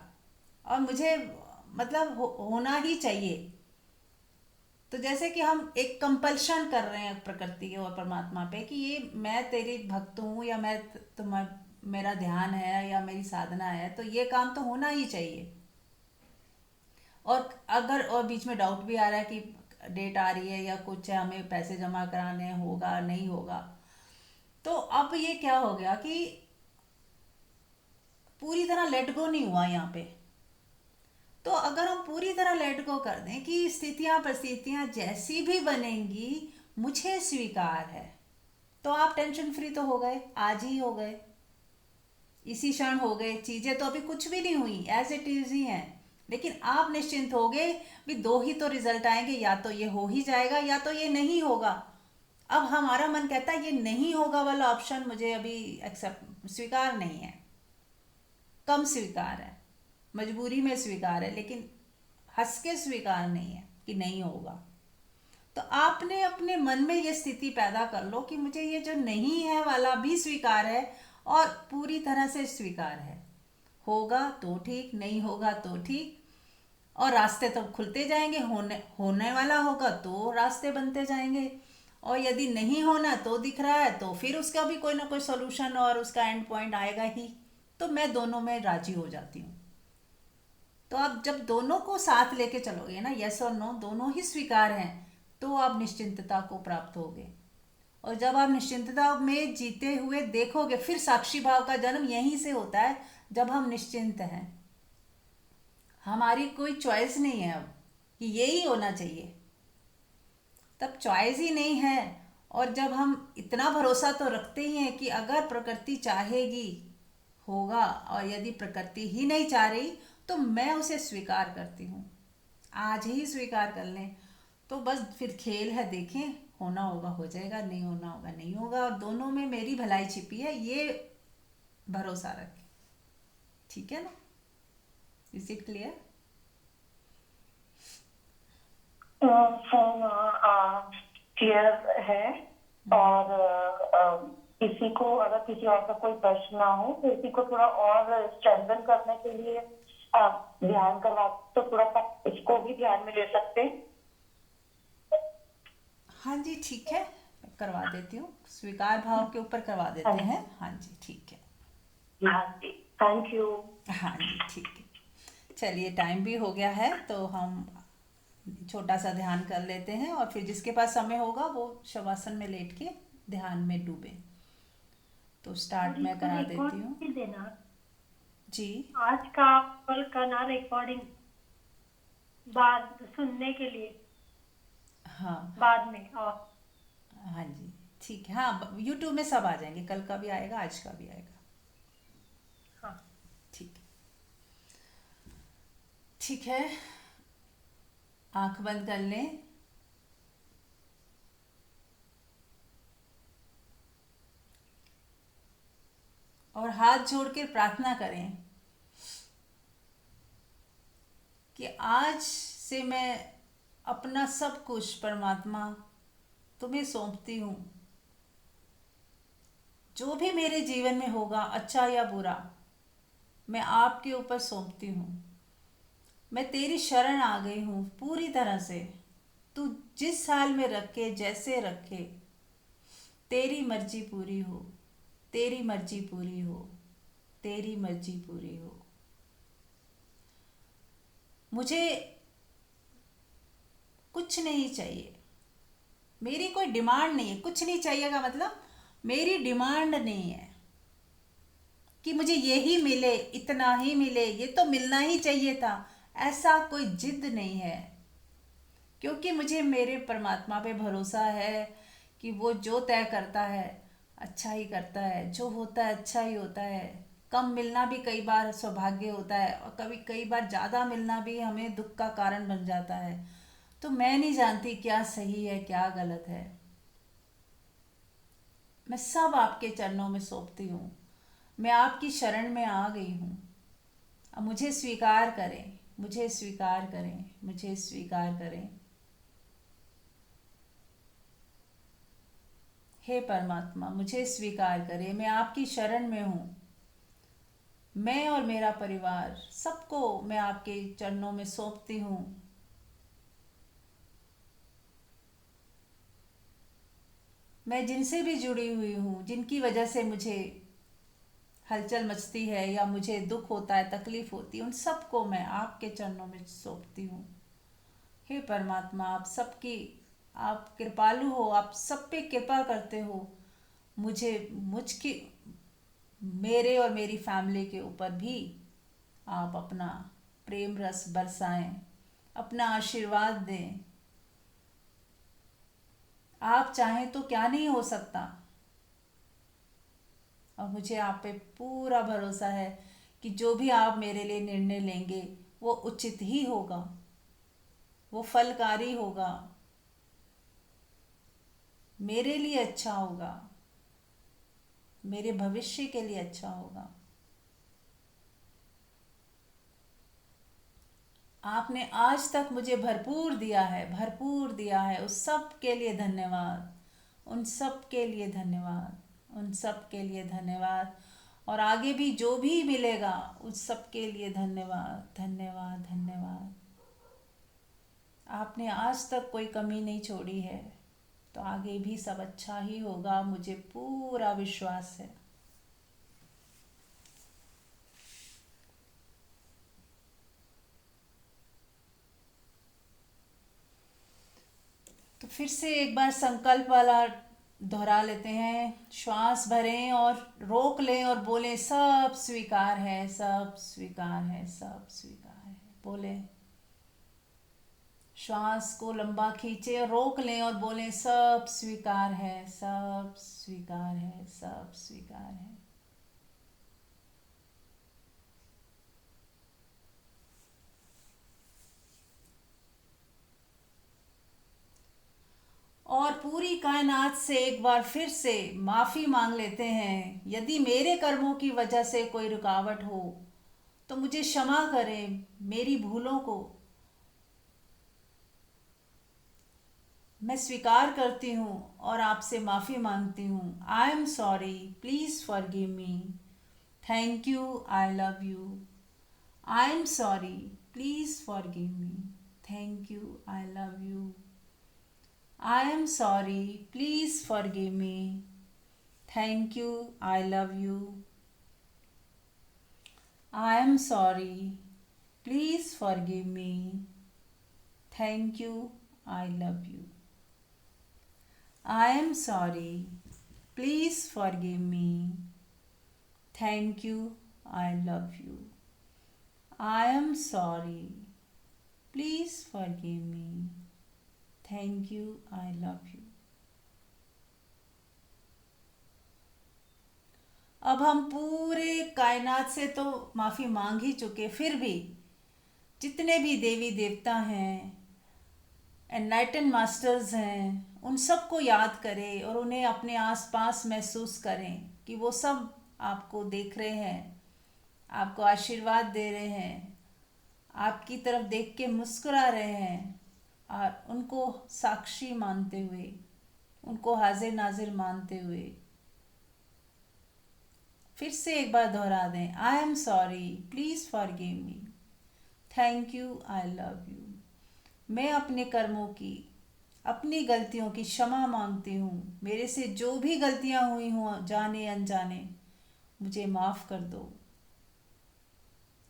और मुझे मतलब होना ही चाहिए। तो जैसे कि हम एक कंपल्शन कर रहे हैं प्रकृति और परमात्मा पे कि ये मैं तेरी भक्त हूँ, या मैं तुम मेरा ध्यान है या मेरी साधना है, तो ये काम तो होना ही चाहिए। और अगर और बीच में डाउट भी आ रहा है कि डेट आ रही है या कुछ है, हमें पैसे जमा कराने, होगा नहीं होगा, तो अब ये क्या हो गया कि पूरी तरह लेट गो नहीं हुआ यहाँ पे। तो अगर हम पूरी तरह लेट गो कर दें कि स्थितियां परिस्थितियां जैसी भी बनेंगी मुझे स्वीकार है, तो आप टेंशन फ्री तो हो गए, आज ही हो गए, इसी क्षण हो गए। चीजें तो अभी कुछ भी नहीं हुई, एज इट इज ही हैं, लेकिन आप निश्चिंत हो गए भी दो ही तो रिजल्ट आएंगे, या तो ये हो ही जाएगा या तो ये नहीं होगा। अब हमारा मन कहता है ये नहीं होगा वाला ऑप्शन मुझे अभी एक्सेप्ट, स्वीकार नहीं है, कम स्वीकार है, मजबूरी में स्वीकार है, लेकिन हंस के स्वीकार नहीं है कि नहीं होगा। तो आपने अपने मन में ये स्थिति पैदा कर लो कि मुझे ये जो नहीं है वाला भी स्वीकार है, और पूरी तरह से स्वीकार है। होगा तो ठीक, नहीं होगा तो ठीक, और रास्ते तो खुलते जाएंगे, होने वाला होगा तो रास्ते बनते जाएंगे, और यदि नहीं होना तो दिख रहा है तो फिर उसका भी कोई ना कोई सोल्यूशन और उसका एंड पॉइंट आएगा ही। तो मैं दोनों में राजी हो जाती हूँ। तो आप जब दोनों को साथ लेके चलोगे ना, यस और नो दोनों ही स्वीकार हैं, तो आप निश्चिंतता को प्राप्त होगे। और जब आप निश्चिंतता में जीते हुए देखोगे, फिर साक्षी भाव का जन्म यहीं से होता है, जब हम निश्चिंत हैं। हमारी कोई चॉइस नहीं है अब कि यही होना चाहिए, तब चॉइस ही नहीं है। और जब हम इतना भरोसा तो रखते ही हैं कि अगर प्रकृति चाहेगी होगा, और यदि प्रकृति ही नहीं चाह रही तो मैं उसे स्वीकार करती हूँ। आज ही स्वीकार कर लें तो बस फिर खेल है, देखें, होना होगा हो जाएगा, नहीं होना होगा नहीं होगा, और दोनों में मेरी भलाई छिपी है, ये भरोसा रखें। ठीक है ना? Is it clear? क्लियर है। और किसी को अगर किसी और का कोई प्रश्न ना हो तो इसी को थोड़ा और स्ट्रेंथन करने के लिए ध्यान करवा तो थोड़ा सा इसको भी ध्यान में ले सकते हैं। हाँ जी, ठीक है, मैं करवा देती हूँ, स्वीकार भाव के ऊपर करवा हाँ देते हैं। हाँ जी, ठीक है। जी, थैंक यू। हाँ जी, ठीक है। चलिए, टाइम भी हो गया है तो हम छोटा सा ध्यान कर लेते हैं, और फिर जिसके पास समय होगा वो शवासन में लेट के ध्यान में डूबे। तो स्टार्ट और मैं इसका करा रिकॉर्ड देती हूँ। भी देना। जी। आज का कल का ना रिकॉर्डिंग बाद सुनने के लिए हाँ बाद में। और हाँ जी, ठीक है। हाँ, यूट्यूब में सब आ जाएंगे, कल का भी आएगा, आज का भी आएगा। हाँ, ठीक है, ठीक है। आंख बंद कर लें। और हाथ जोड़ के प्रार्थना करें कि आज से मैं अपना सब कुछ परमात्मा तुम्हें सौंपती हूँ। जो भी मेरे जीवन में होगा, अच्छा या बुरा, मैं आपके ऊपर सौंपती हूँ। मैं तेरी शरण आ गई हूँ पूरी तरह से। तू जिस हाल में रखे, जैसे रखे, तेरी मर्जी पूरी हो, तेरी मर्जी पूरी हो, तेरी मर्जी पूरी हो। मुझे कुछ नहीं चाहिए, मेरी कोई डिमांड नहीं है। कुछ नहीं चाहिए का मतलब मेरी डिमांड नहीं है कि मुझे यही मिले, इतना ही मिले, ये तो मिलना ही चाहिए था, ऐसा कोई जिद नहीं है। क्योंकि मुझे मेरे परमात्मा पे भरोसा है कि वो जो तय करता है अच्छा ही करता है, जो होता है अच्छा ही होता है। कम मिलना भी कई बार सौभाग्य होता है, और कई बार ज़्यादा मिलना भी हमें दुख का कारण बन जाता है। तो मैं नहीं जानती क्या सही है क्या गलत है, मैं सब आपके चरणों में सौंपती हूँ। मैं आपकी शरण में आ गई हूँ। अब मुझे स्वीकार करें, मुझे स्वीकार करें, मुझे स्वीकार करें। हे परमात्मा, मुझे स्वीकार करें। मैं आपकी शरण में हूँ। मैं और मेरा परिवार सबको मैं आपके चरणों में सौंपती हूँ। मैं जिनसे भी जुड़ी हुई हूँ, जिनकी वजह से मुझे हलचल मचती है या मुझे दुख होता है, तकलीफ होती है, उन सबको मैं आपके चरणों में सौंपती हूँ। हे परमात्मा, आप सबकी, आप कृपालु हो, आप सब पे कृपा करते हो। मुझकी, मेरे और मेरी फैमिली के ऊपर भी आप अपना प्रेम रस बरसाएं, अपना आशीर्वाद दें। आप चाहें तो क्या नहीं हो सकता। और मुझे आप पे पूरा भरोसा है कि जो भी आप मेरे लिए निर्णय लेंगे वो उचित ही होगा, वो फलकारी होगा, मेरे लिए अच्छा होगा, मेरे भविष्य के लिए अच्छा होगा। आपने आज तक मुझे भरपूर दिया है, भरपूर दिया है। उस सब के लिए धन्यवाद, उन सब के लिए धन्यवाद, उन सब के लिए धन्यवाद। और आगे भी जो भी मिलेगा उस सब के लिए धन्यवाद, धन्यवाद, धन्यवाद। आपने आज तक कोई कमी नहीं छोड़ी है, तो आगे भी सब अच्छा ही होगा, मुझे पूरा विश्वास है। तो फिर से एक बार संकल्प वाला दोहरा लेते हैं। श्वास भरें और रोक लें और बोलें, सब स्वीकार है, सब स्वीकार है, सब स्वीकार है। बोलें, श्वास को लंबा खींचे और रोक लें और बोलें, सब स्वीकार है, सब स्वीकार है, सब स्वीकार है। और पूरी कायनात से एक बार फिर से माफ़ी मांग लेते हैं। यदि मेरे कर्मों की वजह से कोई रुकावट हो तो मुझे क्षमा करें, मेरी भूलों को मैं स्वीकार करती हूँ और आपसे माफ़ी मांगती हूँ। I am sorry, please forgive me. Thank you, I love you. I am sorry, please forgive me. Thank you, I love you. I am sorry, please forgive me. Thank you, I love you. I am sorry, please forgive me. Thank you, I love you. I am sorry, please forgive me. Thank you, I love you. I am sorry, please forgive me. Thank you, I love you. अब हम पूरे कायनात से तो माफ़ी मांग ही चुके, फिर भी जितने भी देवी देवता हैं, एनलाइटन मास्टर्स हैं, उन सबको याद करें और उन्हें अपने आसपास महसूस करें कि वो सब आपको देख रहे हैं, आपको आशीर्वाद दे रहे हैं, आपकी तरफ देख के मुस्कुरा रहे हैं और उनको साक्षी मानते हुए, उनको हाजिर नाजिर मानते हुए फिर से एक बार दोहरा दें। I am sorry, please forgive me. Thank you, I love you. मैं अपने कर्मों की, अपनी गलतियों की क्षमा मांगती हूँ। मेरे से जो भी गलतियाँ हुई हों, जाने अनजाने, मुझे माफ़ कर दो।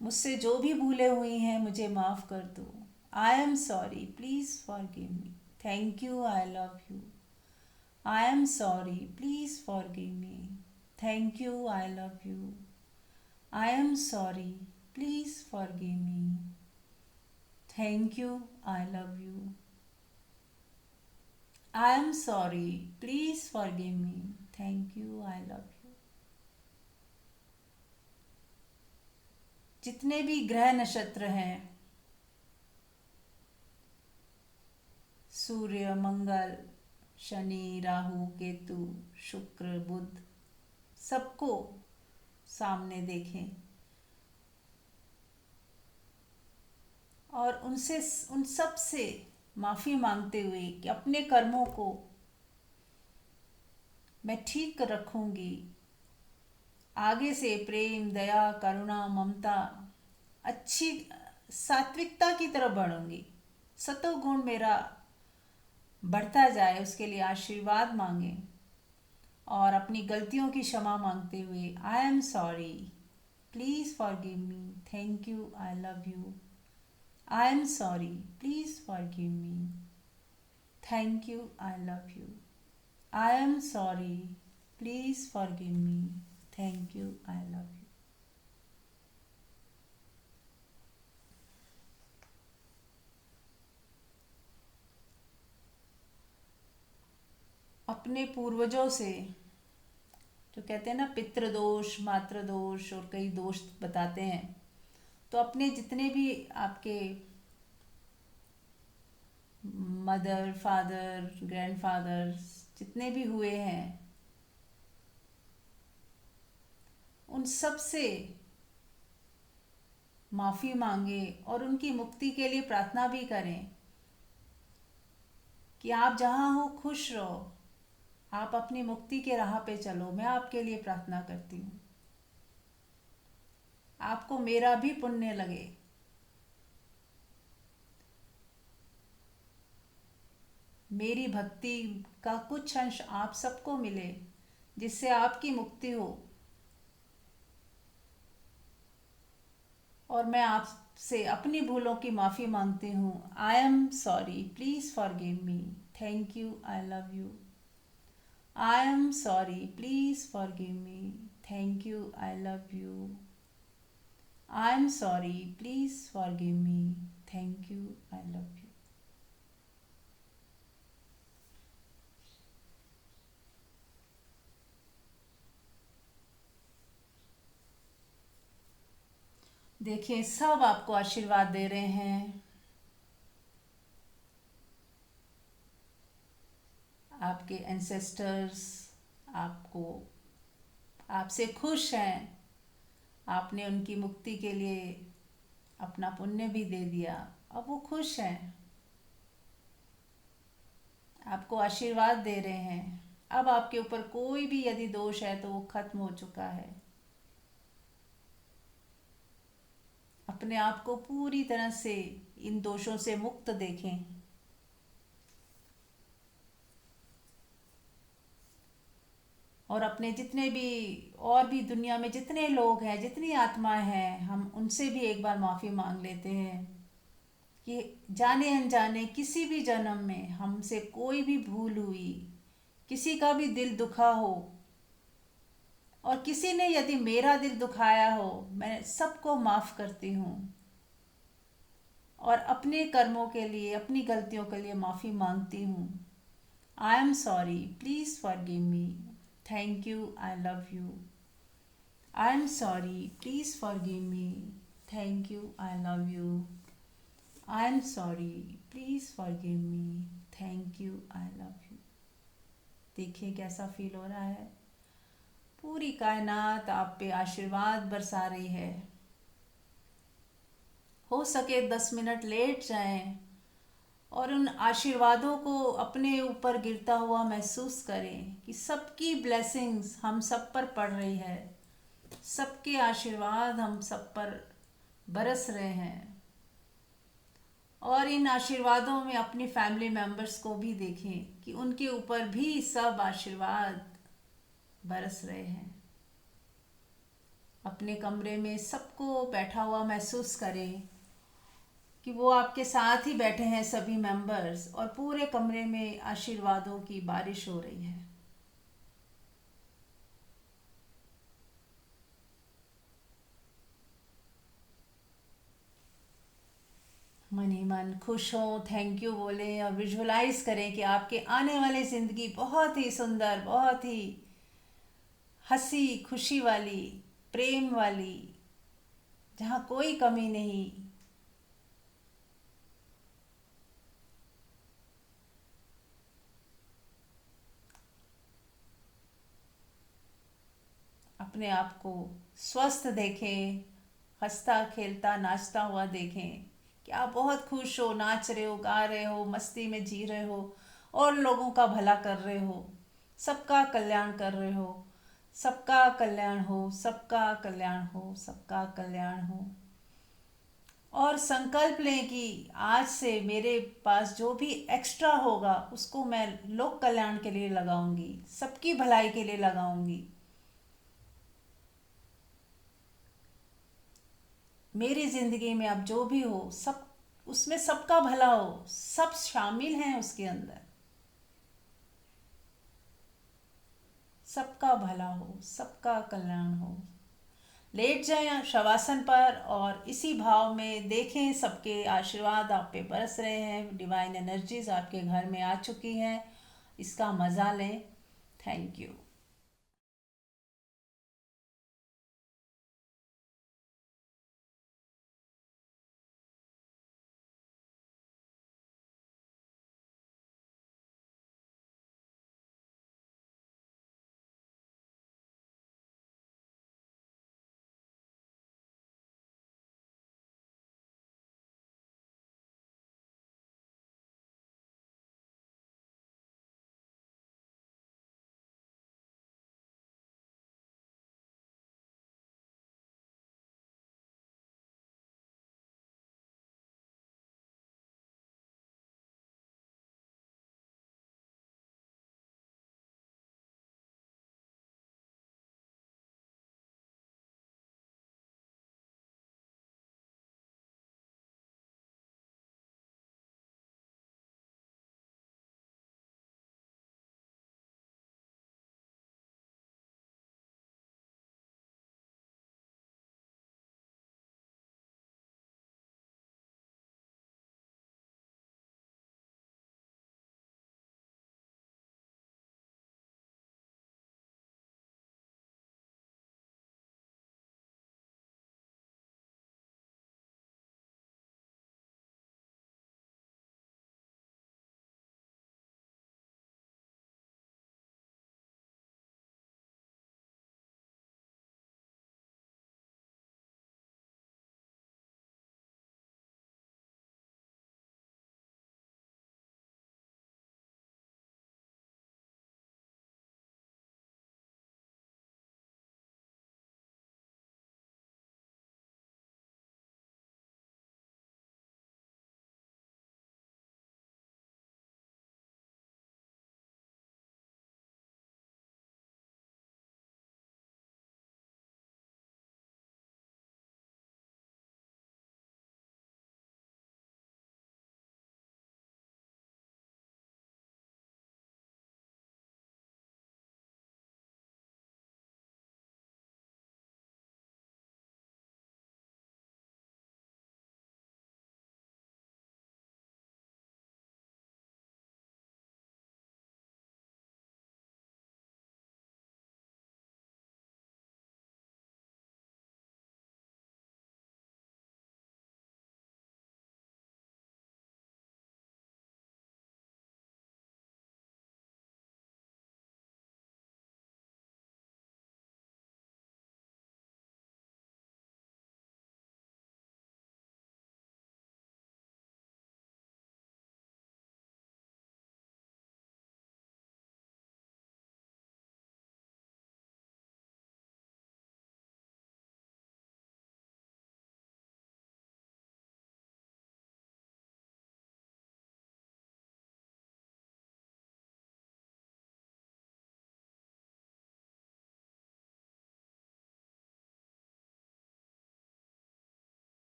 मुझसे जो भी भूलें हुई हैं, मुझे माफ़ कर दो। I am sorry, please forgive me. Thank you, I love you. I am sorry, please forgive me. Thank you, I love you. I am sorry, please forgive me. Thank you, I love you. I am sorry, please forgive me. Thank you, I love you. जितने भी ग्रह नक्षत्र हैं, सूर्य, मंगल, शनि, राहु, केतु, शुक्र, बुध, सबको सामने देखें और उनसे, उन सब से माफ़ी मांगते हुए कि अपने कर्मों को मैं ठीक रखूंगी। आगे से प्रेम, दया, करुणा, ममता, अच्छी सात्विकता की तरफ बढ़ूंगी। सतोगुण मेरा बढ़ता जाए, उसके लिए आशीर्वाद मांगें और अपनी गलतियों की क्षमा मांगते हुए I am sorry, please forgive me. Thank you, I love you. I am sorry, please forgive me. Thank you, I love you. I am sorry, please forgive me. Thank you, I love you. अपने पूर्वजों से, जो कहते हैं ना पितृदोष, मातृदोष और कई दोष बताते हैं, तो अपने जितने भी आपके मदर, फादर, ग्रैंडफादर जितने भी हुए हैं, उन सब से माफ़ी मांगे और उनकी मुक्ति के लिए प्रार्थना भी करें कि आप जहाँ हो खुश रहो, आप अपनी मुक्ति के राह पे चलो। मैं आपके लिए प्रार्थना करती हूँ, आपको मेरा भी पुण्य लगे। मेरी भक्ति का कुछ अंश आप सबको मिले, जिससे आपकी मुक्ति हो। और मैं आपसे अपनी भूलों की माफ़ी मांगती हूँ। I am sorry, please forgive me. Thank you, I love you. I am sorry, please forgive me. Thank you, I love you. I am sorry, please forgive me. Thank you, I love you. देखिए, सब आपको आशीर्वाद दे रहे हैं। आपके ancestors आपको आपसे खुश हैं। आपने उनकी मुक्ति के लिए अपना पुण्य भी दे दिया, अब वो खुश हैं, आपको आशीर्वाद दे रहे हैं। अब आपके ऊपर कोई भी यदि दोष है तो वो खत्म हो चुका है। अपने आप को पूरी तरह से इन दोषों से मुक्त देखें। और अपने जितने भी और भी दुनिया में जितने लोग हैं, जितनी आत्माएं हैं, हम उनसे भी एक बार माफ़ी मांग लेते हैं कि जाने अनजाने किसी भी जन्म में हमसे कोई भी भूल हुई, किसी का भी दिल दुखा हो और किसी ने यदि मेरा दिल दुखाया हो, मैं सबको माफ़ करती हूँ और अपने कर्मों के लिए, अपनी गलतियों के लिए माफ़ी मांगती हूँ। I am sorry, please forgive me, thank you, I love you. I am sorry, please forgive me, thank you, I love you. I am sorry, please forgive me, thank you, I love you. देखिए कैसा feel हो रहा है। पूरी कायनात आप पे आशीर्वाद बरसा रही है। हो सके 10 मिनट लेट जाएं और उन आशीर्वादों को अपने ऊपर गिरता हुआ महसूस करें कि सबकी ब्लेसिंग्स हम सब पर पड़ रही है, सबके आशीर्वाद हम सब पर बरस रहे हैं। और इन आशीर्वादों में अपनी फैमिली मेंबर्स को भी देखें कि उनके ऊपर भी सब आशीर्वाद बरस रहे हैं। अपने कमरे में सबको बैठा हुआ महसूस करें कि वो आपके साथ ही बैठे हैं सभी मेंबर्स, और पूरे कमरे में आशीर्वादों की बारिश हो रही है। मन ही मन खुश हों, थैंक यू बोलें और विजुअलाइज करें कि आपके आने वाली ज़िंदगी बहुत ही सुंदर, बहुत ही हंसी खुशी वाली, प्रेम वाली, जहाँ कोई कमी नहीं। अपने आप को स्वस्थ देखें, हंसता खेलता नाचता हुआ देखें कि आप बहुत खुश हो, नाच रहे हो, गा रहे हो, मस्ती में जी रहे हो और लोगों का भला कर रहे हो, सबका कल्याण कर रहे हो। सबका कल्याण हो, सबका कल्याण हो, सबका कल्याण हो। और संकल्प लें कि आज से मेरे पास जो भी एक्स्ट्रा होगा उसको मैं लोक कल्याण के लिए लगाऊंगी, सबकी भलाई के लिए लगाऊंगी। मेरी ज़िंदगी में अब जो भी हो, सब उसमें सबका भला हो, सब शामिल हैं उसके अंदर। सबका भला हो, सबका कल्याण हो। लेट जाएं शवासन पर और इसी भाव में देखें सबके आशीर्वाद आप पे बरस रहे हैं। डिवाइन एनर्जीज आपके घर में आ चुकी हैं, इसका मज़ा लें। Thank you.